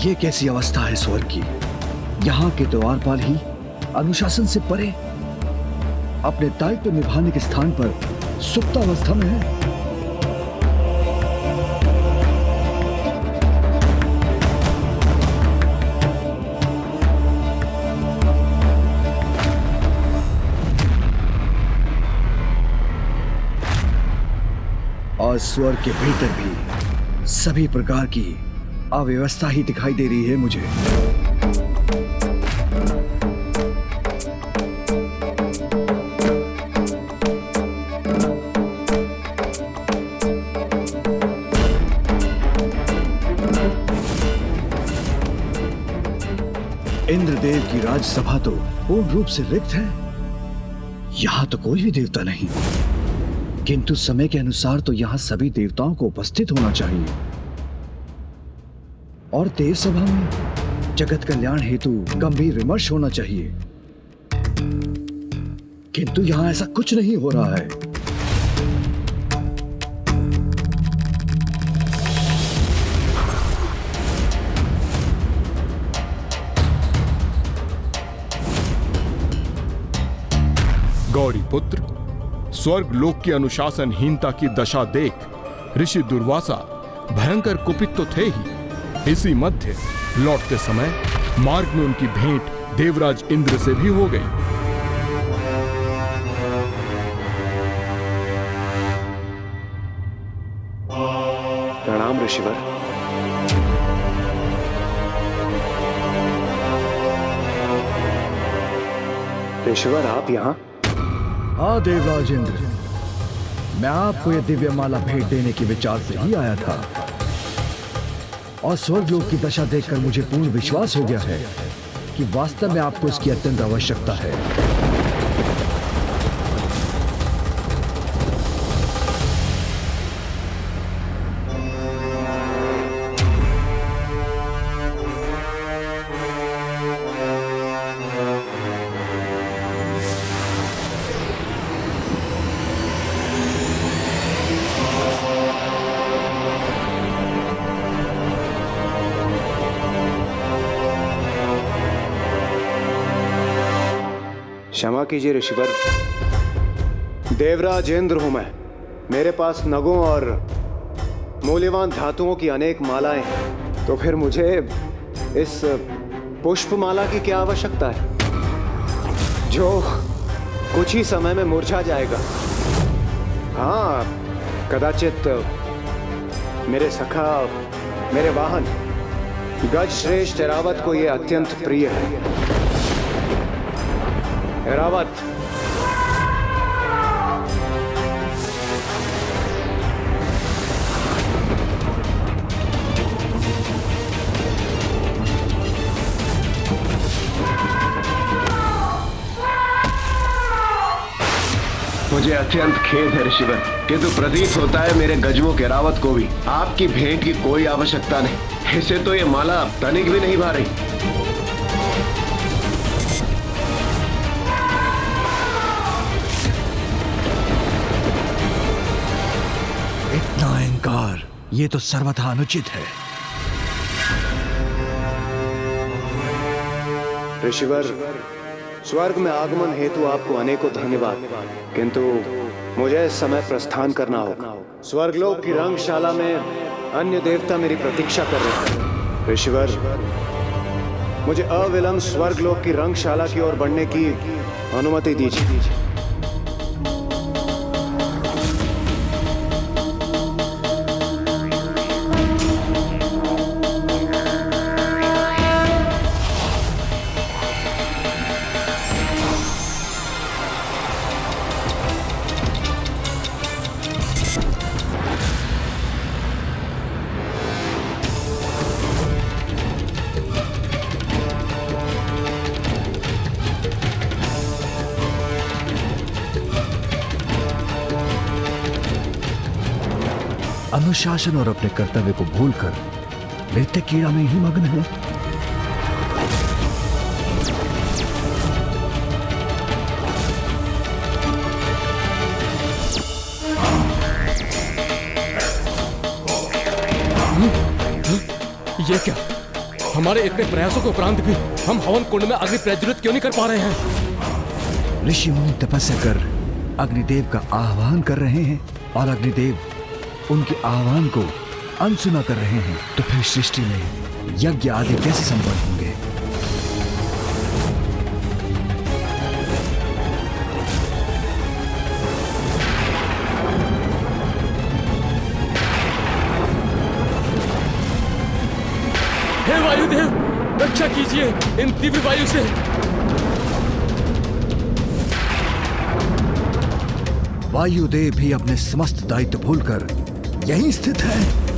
ये कैसी अवस्था है स्वर्ग की? यहाँ के द्वारपाल ही अनुशासन से परे अपने दायित्व निभाने के स्थान पर सुप्तावस्था में है। और स्वर्ग के भीतर भी सभी प्रकार की अव्यवस्था ही दिखाई दे रही है मुझे। इंद्रदेव की राजसभा तो पूर्ण रूप से रिक्त है। यहां तो कोई भी देवता नहीं, किंतु समय के अनुसार तो यहां सभी देवताओं को उपस्थित होना चाहिए और देव सभा में जगत कल्याण हेतु गंभीर विमर्श होना चाहिए, किंतु यहां ऐसा कुछ नहीं हो रहा है। गौरी पुत्र, स्वर्ग लोक की अनुशासनहीनता की दशा देख ऋषि दुर्वासा भयंकर कुपित तो थे ही, इसी मध्य लौटते समय मार्ग में उनकी भेंट देवराज इंद्र से भी हो गई। प्रणाम ऋषिवर। ऋषिवर आप यहाँ? हाँ देवराज इंद्र, मैं आपको यह दिव्य माला भेंट देने के विचार से ही आया था और स्वर्गलोक की दशा देखकर मुझे पूर्ण विश्वास हो गया है कि वास्तव में आपको इसकी अत्यंत आवश्यकता है। क्षमा कीजिए ऋषिवर, देवराज इंद्र हूं मैं। मेरे पास नगों और मूल्यवान धातुओं की अनेक मालाएं हैं, तो फिर मुझे इस पुष्पमाला की क्या आवश्यकता है जो कुछ ही समय में मुरझा जाएगा? हाँ, कदाचित मेरे सखा, मेरे वाहन गज श्रेष्ठ एरावत को यह अत्यंत प्रिय है। एरावत, मुझे अत्यंत खेद है ऋषिवर, किंतु प्रतीत होता है मेरे गजवों के एरावत को भी आपकी भेंट की कोई आवश्यकता नहीं। इसे तो ये माला तनिक भी नहीं भा रही। इतना अहंकार, ये तो सर्वथा अनुचित है। ऋषिवर, स्वर्ग में आगमन हेतु आपको अनेकों धन्यवाद, किंतु मुझे इस समय प्रस्थान करना होगा। स्वर्गलोक की रंगशाला में अन्य देवता मेरी प्रतीक्षा कर रहे हैं। ऋषिवर, मुझे अविलंब स्वर्गलोक की रंगशाला की ओर बढ़ने की अनुमति दीजिए। अनुशासन और अपने कर्तव्य को भूलकर नृत्य क्रीड़ा में ही मग्न है। ये क्या? हमारे इतने प्रयासों के उपरांत भी हम हवन कुंड में अग्नि प्रज्वलित क्यों नहीं कर पा रहे हैं? ऋषि मुनि तपस्या कर अग्निदेव का आह्वान कर रहे हैं और अग्निदेव उनके आह्वान को अनसुना कर रहे हैं, तो फिर सृष्टि में यज्ञ आदि कैसे संपन्न होंगे? रक्षा कीजिए इन तीव्र वायु से। वायुदेव भी अपने समस्त दायित्व भूलकर यहीं स्थित है।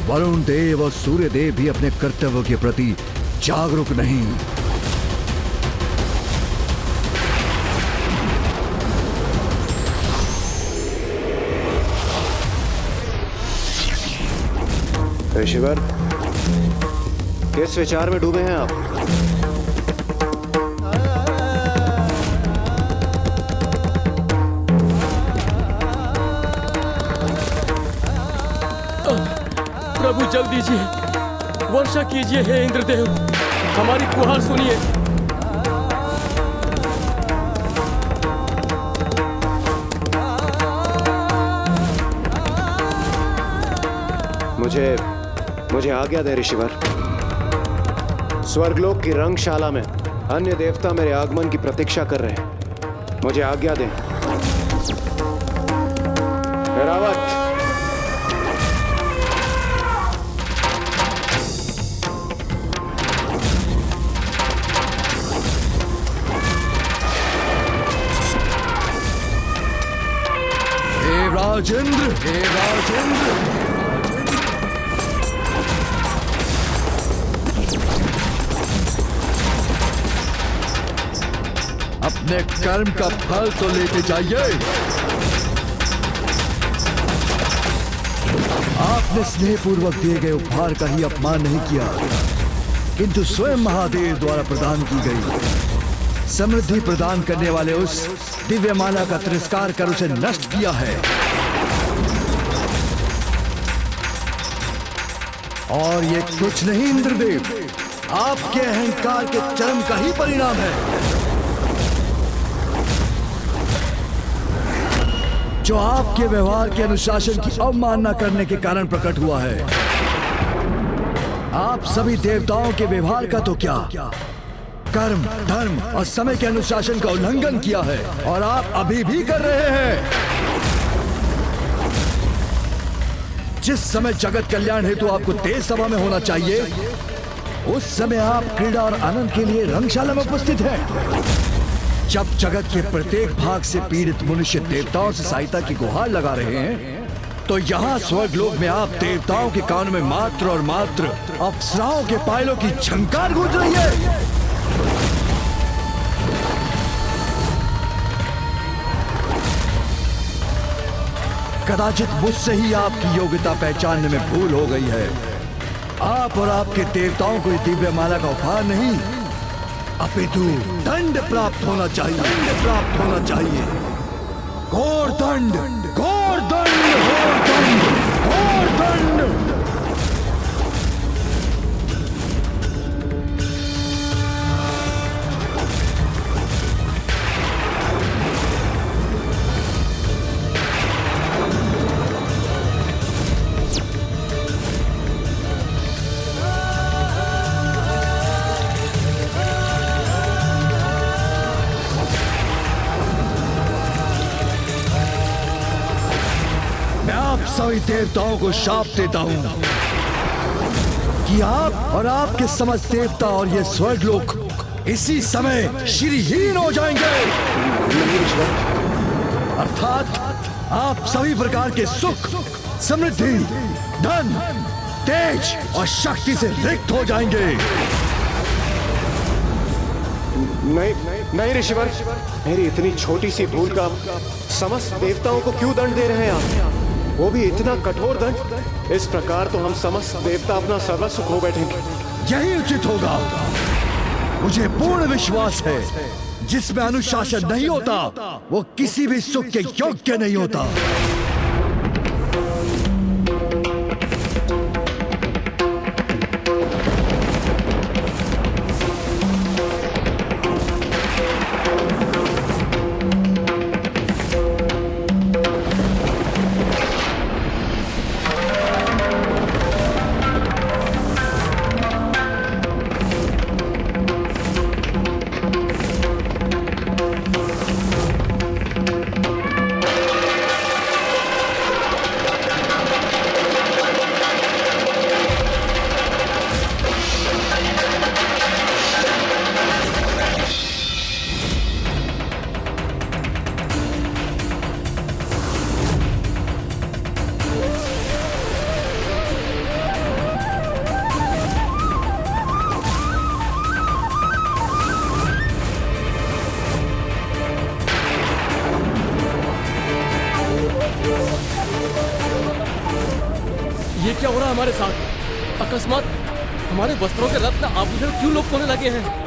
वरुण देव और सूर्य देव भी अपने कर्तव्यों के प्रति जागरूक नहीं। ऋषिवर, किस विचार में डूबे हैं आप? प्रभु जल दीजिए, वर्षा कीजिए हे इंद्रदेव, हमारी गुहार सुनिए। मुझे आज्ञा दे ऋषिवर। स्वर्गलोक की रंगशाला में अन्य देवता मेरे आगमन की प्रतीक्षा कर रहे हैं। मुझे आज्ञा दें। ऐरावत, राजेंद्र, हे राजेंद्र, अपने कर्म का फल तो लेते जाइए। आपने स्नेहपूर्वक दिए गए उपहार का ही अपमान नहीं किया, किंतु स्वयं महादेव द्वारा प्रदान की गई समृद्धि प्रदान करने वाले उस दिव्य माला का तिरस्कार कर उसे नष्ट किया है। और ये कुछ नहीं इंद्रदेव, आपके अहंकार के चरम का ही परिणाम है, जो आपके व्यवहार के अनुशासन की अवमानना करने के कारण प्रकट हुआ है। आप सभी देवताओं के व्यवहार का तो क्या, कर्म, धर्म और समय के अनुशासन का उल्लंघन किया है, और आप अभी भी कर रहे हैं। जिस समय जगत कल्याण हेतु आपको तेज सभा में होना चाहिए, उस समय आप क्रीड़ा और आनंद के लिए रंगशाला में उपस्थित हैं। जब जगत के प्रत्येक भाग से पीड़ित मनुष्य देवताओं से सहायता की गुहार लगा रहे हैं, तो यहाँ स्वर्गलोक में आप देवताओं के कानों में मात्र और मात्र अप्सराओं के पायलों की झंकार गूंज रही है। कदाचित मुझसे ही आपकी योग्यता पहचानने में भूल हो गई है। आप और आपके देवताओं को दिव्य माला का उपहार नहीं, अपितु दंड प्राप्त होना चाहिए, दंड प्राप्त होना चाहिए। घोर दंड, घोर दंड, घोर दंड, घोर दंड। सभी देवताओं को शाप देता हूं कि आप और आपके समस्त देवता और ये स्वर्गलोक इसी समय श्रीहीन हो जाएंगे। अर्थात आप सभी प्रकार के सुख, समृद्धि, धन, तेज और शक्ति से रिक्त हो जाएंगे। नहीं ऋषिवर, मेरी इतनी छोटी सी भूल का समस्त देवताओं को क्यों दंड दे रहे हैं आप? वो भी इतना कठोर दंड। इस प्रकार तो हम समस्त देवता अपना सर्वस्व खो बैठेंगे। यही उचित होगा। मुझे पूर्ण विश्वास है, जिसमें अनुशासन नहीं होता वो किसी भी सुख के योग्य नहीं होता। अकस्मात हमारे वस्त्रों के रत्न आभूषण क्यों लोप होने लगे हैं?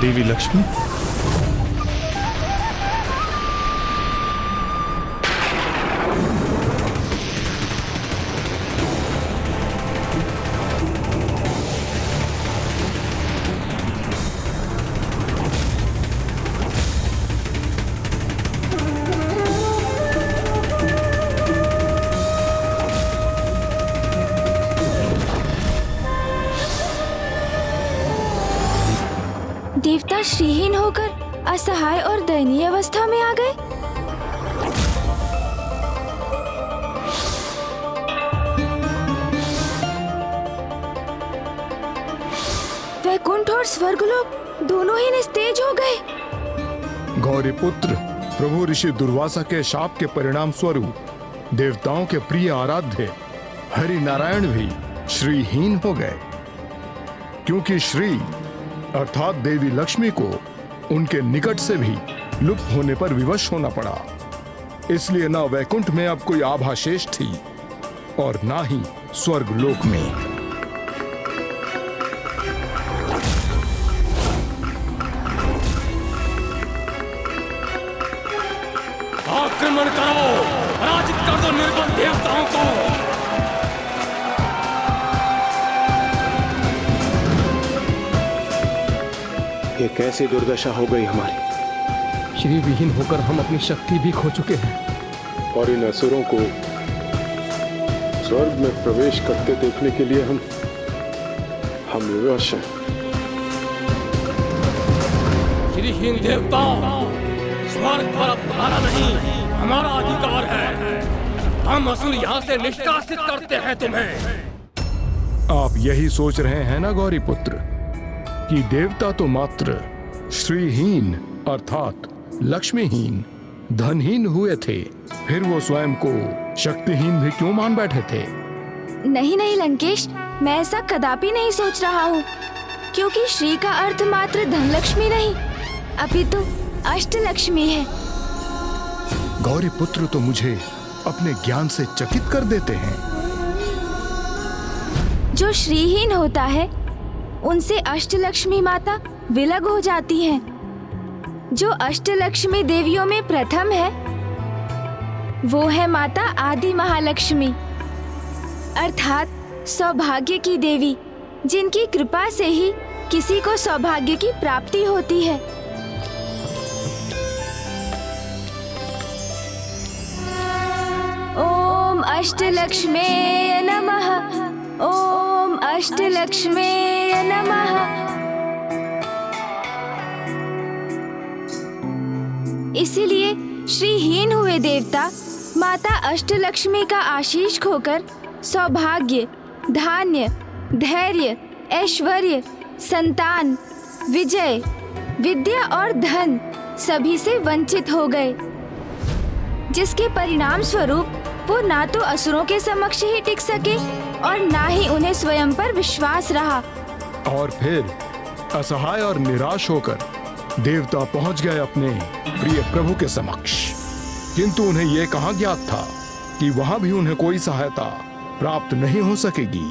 देवी लक्ष्मी, देवता श्रीहीन होकर असहाय और दयनीय अवस्था में आ गए। वैकुंठ और स्वर्गलोक दोनों ही निस्तेज हो गए। गौरी पुत्र, प्रभु ऋषि दुर्वासा के शाप के परिणाम स्वरूप देवताओं के प्रिय आराध्य हरि नारायण भी श्रीहीन हो गए, क्योंकि श्री अर्थात देवी लक्ष्मी को उनके निकट से भी लुप्त होने पर विवश होना पड़ा। इसलिए न वैकुंठ में अब कोई आभा शेष थी और ना ही स्वर्गलोक में। आक्रमण करो, पराजित कर दो निर्बल देवताओं को। ये कैसी दुर्दशा हो गई हमारी। श्री विहीन होकर हम अपनी शक्ति भी खो चुके हैं और इन असुरों को स्वर्ग में प्रवेश करते देखने के लिए हम विवश हैं। श्रीहीन देवताओं, स्वर्ग पर अब हमारा नहीं, हमारा अधिकार है। हम असुर यहाँ से निष्कासित करते हैं तुम्हें। आप यही सोच रहे हैं ना गौरी पुत्र, कि देवता तो मात्र श्रीहीन अर्थात लक्ष्मीहीन, धनहीन हुए थे, फिर वो स्वयं को शक्तिहीन भी क्यों मान बैठे थे? नहीं नहीं लंकेश, मैं ऐसा कदापि नहीं सोच रहा हूँ, क्योंकि श्री का अर्थ मात्र धनलक्ष्मी नहीं, अपितु अष्टलक्ष्मी है। गौरी पुत्र तो मुझे अपने ज्ञान से चकित कर देते हैं। जो श्रीहीन होता है उनसे अष्टलक्ष्मी माता विलग हो जाती हैं। जो अष्टलक्ष्मी देवियों में प्रथम है वो है माता आदि महालक्ष्मी, अर्थात सौभाग्य की देवी, जिनकी कृपा से ही किसी को सौभाग्य की प्राप्ति होती है। ओम अष्टलक्ष्मे नमः, ओम अष्टलक्ष्मे नमः। इसीलिए श्रीहीन हुए देवता माता अष्टलक्ष्मी का आशीष खोकर सौभाग्य, धान्य, धैर्य, ऐश्वर्य, संतान, विजय, विद्या और धन सभी से वंचित हो गए, जिसके परिणाम स्वरूप वो ना तो असुरों के समक्ष ही टिक सके और ना ही उन्हें स्वयं पर विश्वास रहा। और फिर असहाय और निराश होकर देवता पहुंच गए अपने प्रिय प्रभु के समक्ष, किंतु उन्हें यह कहाँ ज्ञात था कि वहां भी उन्हें कोई सहायता प्राप्त नहीं हो सकेगी।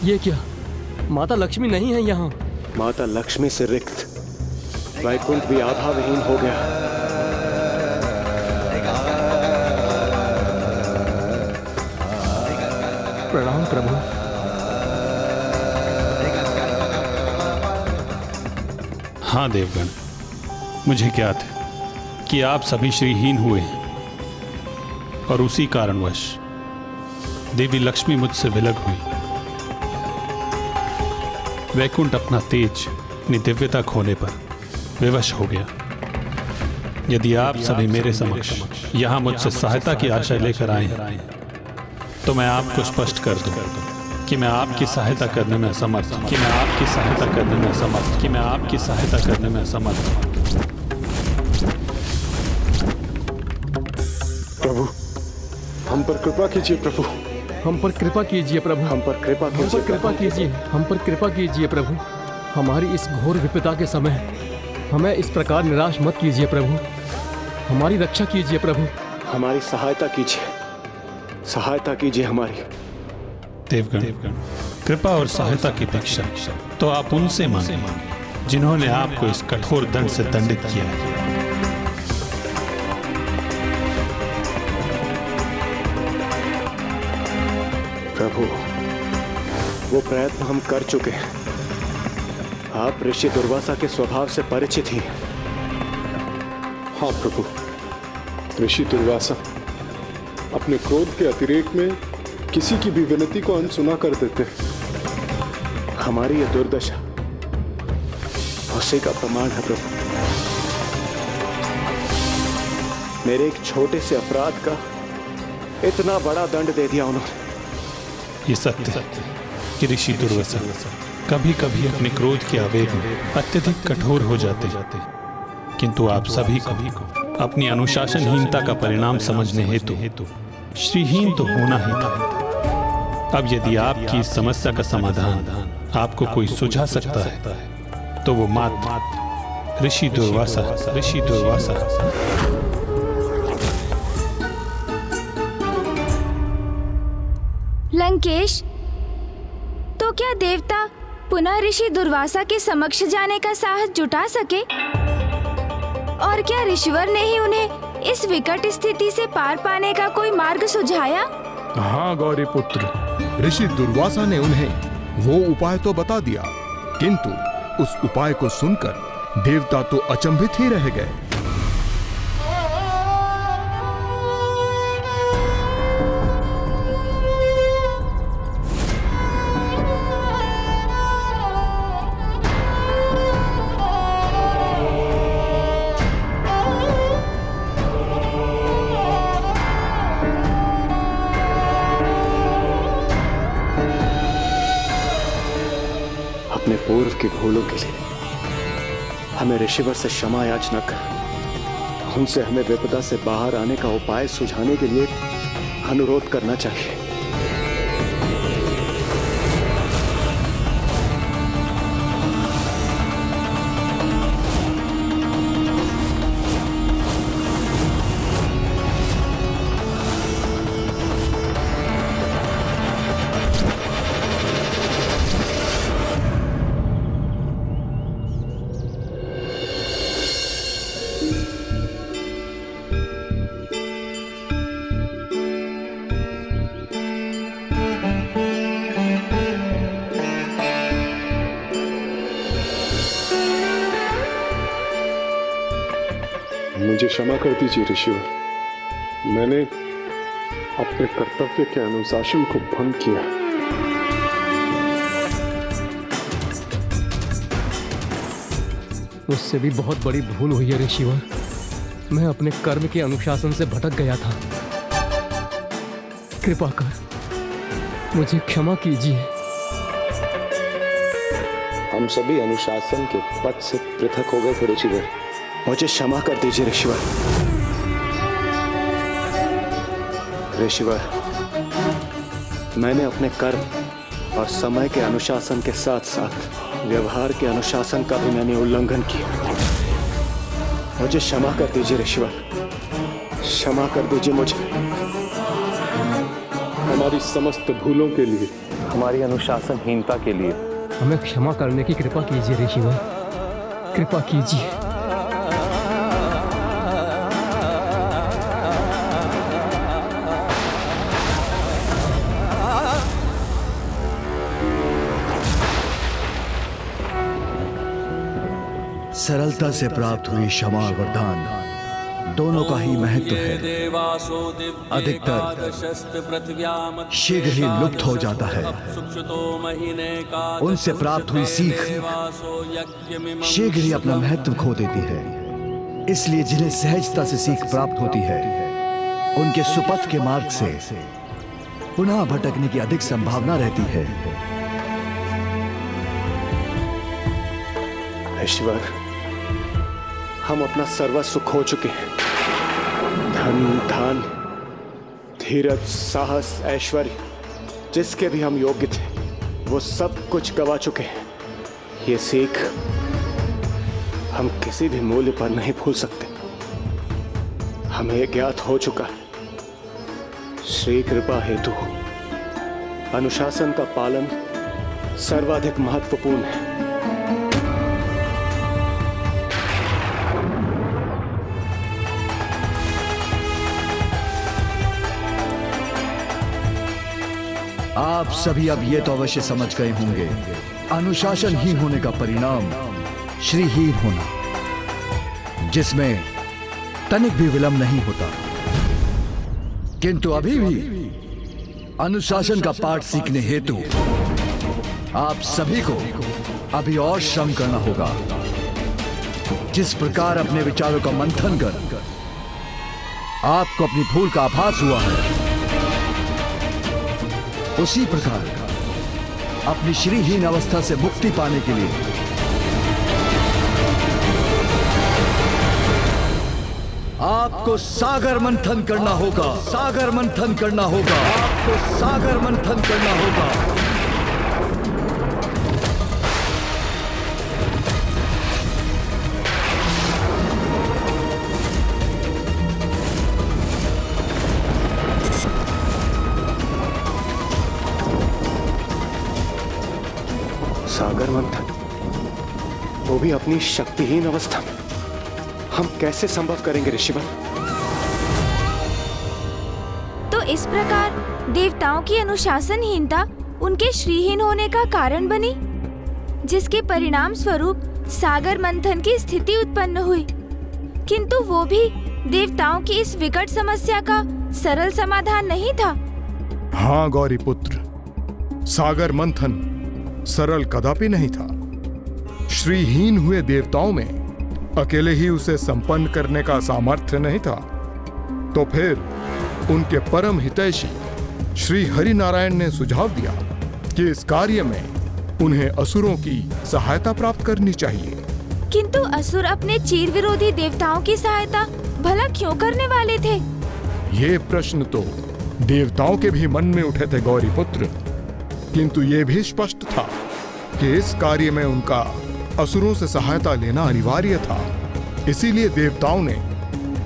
ये क्या, माता लक्ष्मी नहीं है यहाँ? माता लक्ष्मी से रिक्त वैकुंठ भी आधा विहीन हो गया। प्रणाम प्रभु। हाँ देवगण, मुझे ज्ञात है कि आप सभी श्रीहीन हुए हैं और उसी कारणवश देवी लक्ष्मी मुझसे विलग हुई। वैकुंठ अपना तेज अपनी दिव्यता खोने पर विवश हो गया। यदि आप सभी मेरे समक्ष यहाँ मुझसे सहायता की आशा लेकर आए हैं, तो मैं आपको स्पष्ट कर दूं कि मैं आपकी सहायता करने में असमर्थ हूं, प्रभु, हम पर कृपा कीजिए प्रभु, हम पर कृपा कीजिए प्रभु, हम पर कृपा कीजिए, हम पर कृपा कीजिए प्रभु। हमारी इस घोर विपदा के समय हमें इस प्रकार निराश मत कीजिए प्रभु। हमारी रक्षा कीजिए प्रभु, हमारी सहायता कीजिए हमारी। देवगण, कृपा और सहायता की भिक्षा तो आप उनसे मांगे जिन्होंने आपको इस कठोर दंड से दंडित किया है। प्रभु, वो प्रयत्न हम कर चुके हैं। आप ऋषि दुर्वासा के स्वभाव से परिचित ही हैं। हाँ प्रभु, ऋषि दुर्वासा अपने क्रोध के अतिरेक में किसी की भी विनती को अनसुना कर देते। हमारी ये दुर्दशा उसी का प्रमाण है प्रभु। मेरे एक छोटे से अपराध का इतना बड़ा दंड दे दिया उन्होंने। ये सत्य कि ऋषि दुर्वासा कभी कभी अपने क्रोध के आवेग में अत्यधिक कठोर हो जाते, किंतु आप सभी को अपनी अनुशासनहीनता का परिणाम समझने हेतु श्रीहीन तो होना ही था। अब यदि आपकी इस समस्या का समाधान आपको कोई सुझा सकता है, तो वो मात्र ऋषि दुर्वासा। लंकेश, तो क्या देवता पुनः ऋषि दुर्वासा के समक्ष जाने का साहस जुटा सके? और क्या ऋषिवर ने ही उन्हें इस विकट स्थिति से पार पाने का कोई मार्ग सुझाया? हाँ गौरी पुत्र, ऋषि दुर्वासा ने उन्हें वो उपाय तो बता दिया, किंतु उस उपाय को सुनकर देवता तो अचंभित ही रह गए। पूर्व की भूलों के लिए हमें ऋषिवर से क्षमा याचना कर उनसे हमें विपदा से बाहर आने का उपाय सुझाने के लिए अनुरोध करना चाहिए। मुझे क्षमा कर दीजिए ऋषिवर, मैंने अपने कर्तव्य के अनुशासन को भंग किया। मुझसे भी बहुत बड़ी भूल हुई है ऋषिवर। मैं अपने कर्म के अनुशासन से भटक गया था। कृपा कर मुझे क्षमा कीजिए। हम सभी अनुशासन के पथ से पृथक हो गए थे ऋषिवर, मुझे क्षमा कर दीजिए ऋषिवर। ऋषिवर, मैंने अपने कर्म और समय के अनुशासन के साथ साथ व्यवहार के अनुशासन का भी मैंने उल्लंघन किया। मुझे क्षमा कर दीजिए ऋषिवर, क्षमा कर दीजिए मुझे। हमारी समस्त भूलों के लिए, हमारी अनुशासनहीनता के लिए हमें क्षमा करने की कृपा कीजिए ऋषिवर, कृपा कीजिए। सरलता से प्राप्त हुई क्षमा वरदान दोनों का ही महत्व है, अधिकतर शीघ्र ही लुप्त हो जाता है। उनसे प्राप्त हुई सीख शीघ्र ही अपना महत्व खो देती है। इसलिए जिन्हें सहजता से सीख प्राप्त होती है, उनके सुपथ के मार्ग से पुनः भटकने की अधिक संभावना रहती है। ईश्वर, हम अपना सर्वस्व खो चुके हैं। धन, धान, धीरज, साहस, ऐश्वर्य, जिसके भी हम योग्य थे, वो सब कुछ गवा चुके हैं। ये सीख हम किसी भी मूल्य पर नहीं भूल सकते। हमें ज्ञात हो चुका है, श्री कृपा हेतु अनुशासन का पालन सर्वाधिक महत्वपूर्ण है। आप सभी अब ये तो अवश्य समझ गए होंगे, अनुशासनहीन होने का परिणाम श्रीहीन होना, जिसमें तनिक भी विलंब नहीं होता। किंतु अभी भी अनुशासन का पाठ सीखने हेतु आप सभी को अभी और श्रम करना होगा। जिस प्रकार अपने विचारों का मंथन कर आपको अपनी भूल का आभास हुआ है, उसी प्रकार अपनी श्रीहीन अवस्था से मुक्ति पाने के लिए आपको सागर मंथन करना होगा। सागर मंथन करना होगा। आपको सागर मंथन करना होगा। सागर मंथन, वो भी अपनी शक्तिहीन अवस्था में, हम कैसे संभव करेंगे ऋषिवर? तो इस प्रकार देवताओं की अनुशासनहीनता उनके श्रीहीन होने का कारण बनी, जिसके परिणाम स्वरूप सागर मंथन की स्थिति उत्पन्न हुई। किंतु वो भी देवताओं की इस विकट समस्या का सरल समाधान नहीं था। हाँ गौरी पुत्र, सागर मंथन सरल कदापि नहीं था। श्रीहीन हुए देवताओं में अकेले ही उसे संपन्न करने का सामर्थ्य नहीं था, तो फिर उनके परम हितैषी श्री हरि नारायण ने सुझाव दिया कि इस कार्य में उन्हें असुरों की सहायता प्राप्त करनी चाहिए। किंतु असुर अपने चीर विरोधी देवताओं की सहायता भला क्यों करने वाले थे? ये प्रश्न तो देवताओं के भी मन में उठे थे गौरी पुत्र, किंतु ये भी स्पष्ट था कि इस कार्य में उनका असुरों से सहायता लेना अनिवार्य था। इसीलिए देवताओं ने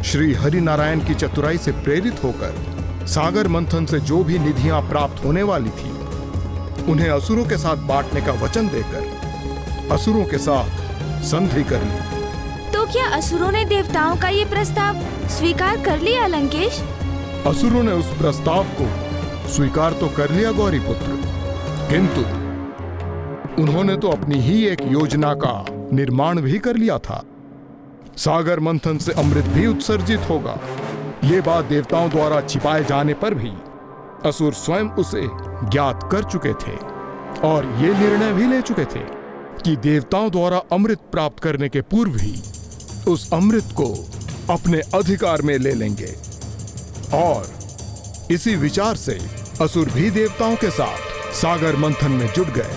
श्री हरि नारायण की चतुराई से प्रेरित होकर सागर मंथन से जो भी निधियां प्राप्त होने वाली थी, उन्हें असुरों के साथ बांटने का वचन देकर असुरों के साथ संधि कर ली। तो क्या असुरों ने देवताओं का ये प्रस्ताव स्वीकार कर लिया लंकेश? असुरों ने उस प्रस्ताव को स्वीकार तो कर लिया गौरी पुत्र, किंतु उन्होंने तो अपनी ही एक योजना का निर्माण भी कर लिया था। सागर मंथन से अमृत भी उत्सर्जित होगा, ये बात देवताओं द्वारा छिपाए जाने पर भी असुर स्वयं उसे ज्ञात कर चुके थे और ये निर्णय भी ले चुके थे कि देवताओं द्वारा अमृत प्राप्त करने के पूर्व ही उस अमृत को अपने अधिकार में ले लेंगे। और इसी विचार से असुर भी देवताओं के साथ सागर मंथन में जुट गए।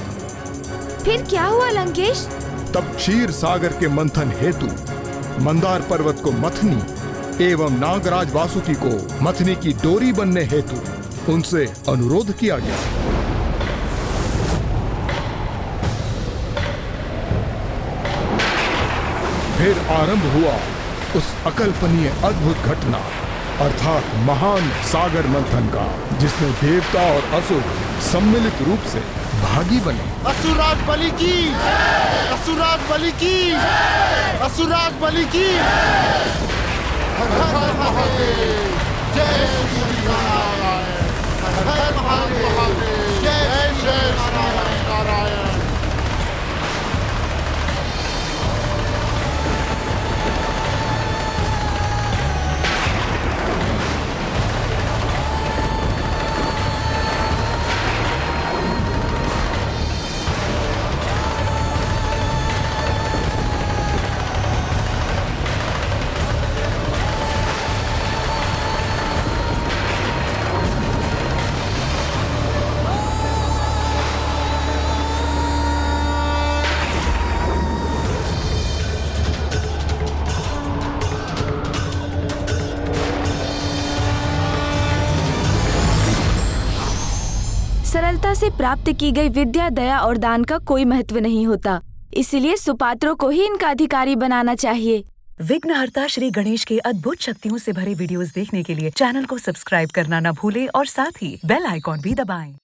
फिर क्या हुआ लंकेश? तब क्षीर सागर के मंथन हेतु मंदार पर्वत को मथनी एवं नागराज वासुकी को मथनी की डोरी बनने हेतु उनसे अनुरोध किया गया। फिर आरंभ हुआ उस अकल्पनीय अद्भुत घटना, अर्थात महान सागर मंथन का, जिसमें देवता और असुर सम्मिलित रूप से भागी बने। असुराज बलि की, असुराज बलि की, असुराज बलि की। हर हर महादेव, जय श्री नारायण। हर हर महादेव, जय जय नारायण। से प्राप्त की गई विद्या, दया और दान का कोई महत्व नहीं होता। इसलिए सुपात्रों को ही इनका अधिकारी बनाना चाहिए। विघ्नहर्ता श्री गणेश के अद्भुत शक्तियों से भरे वीडियोस देखने के लिए चैनल को सब्सक्राइब करना न भूलें और साथ ही बेल आइकॉन भी दबाएं।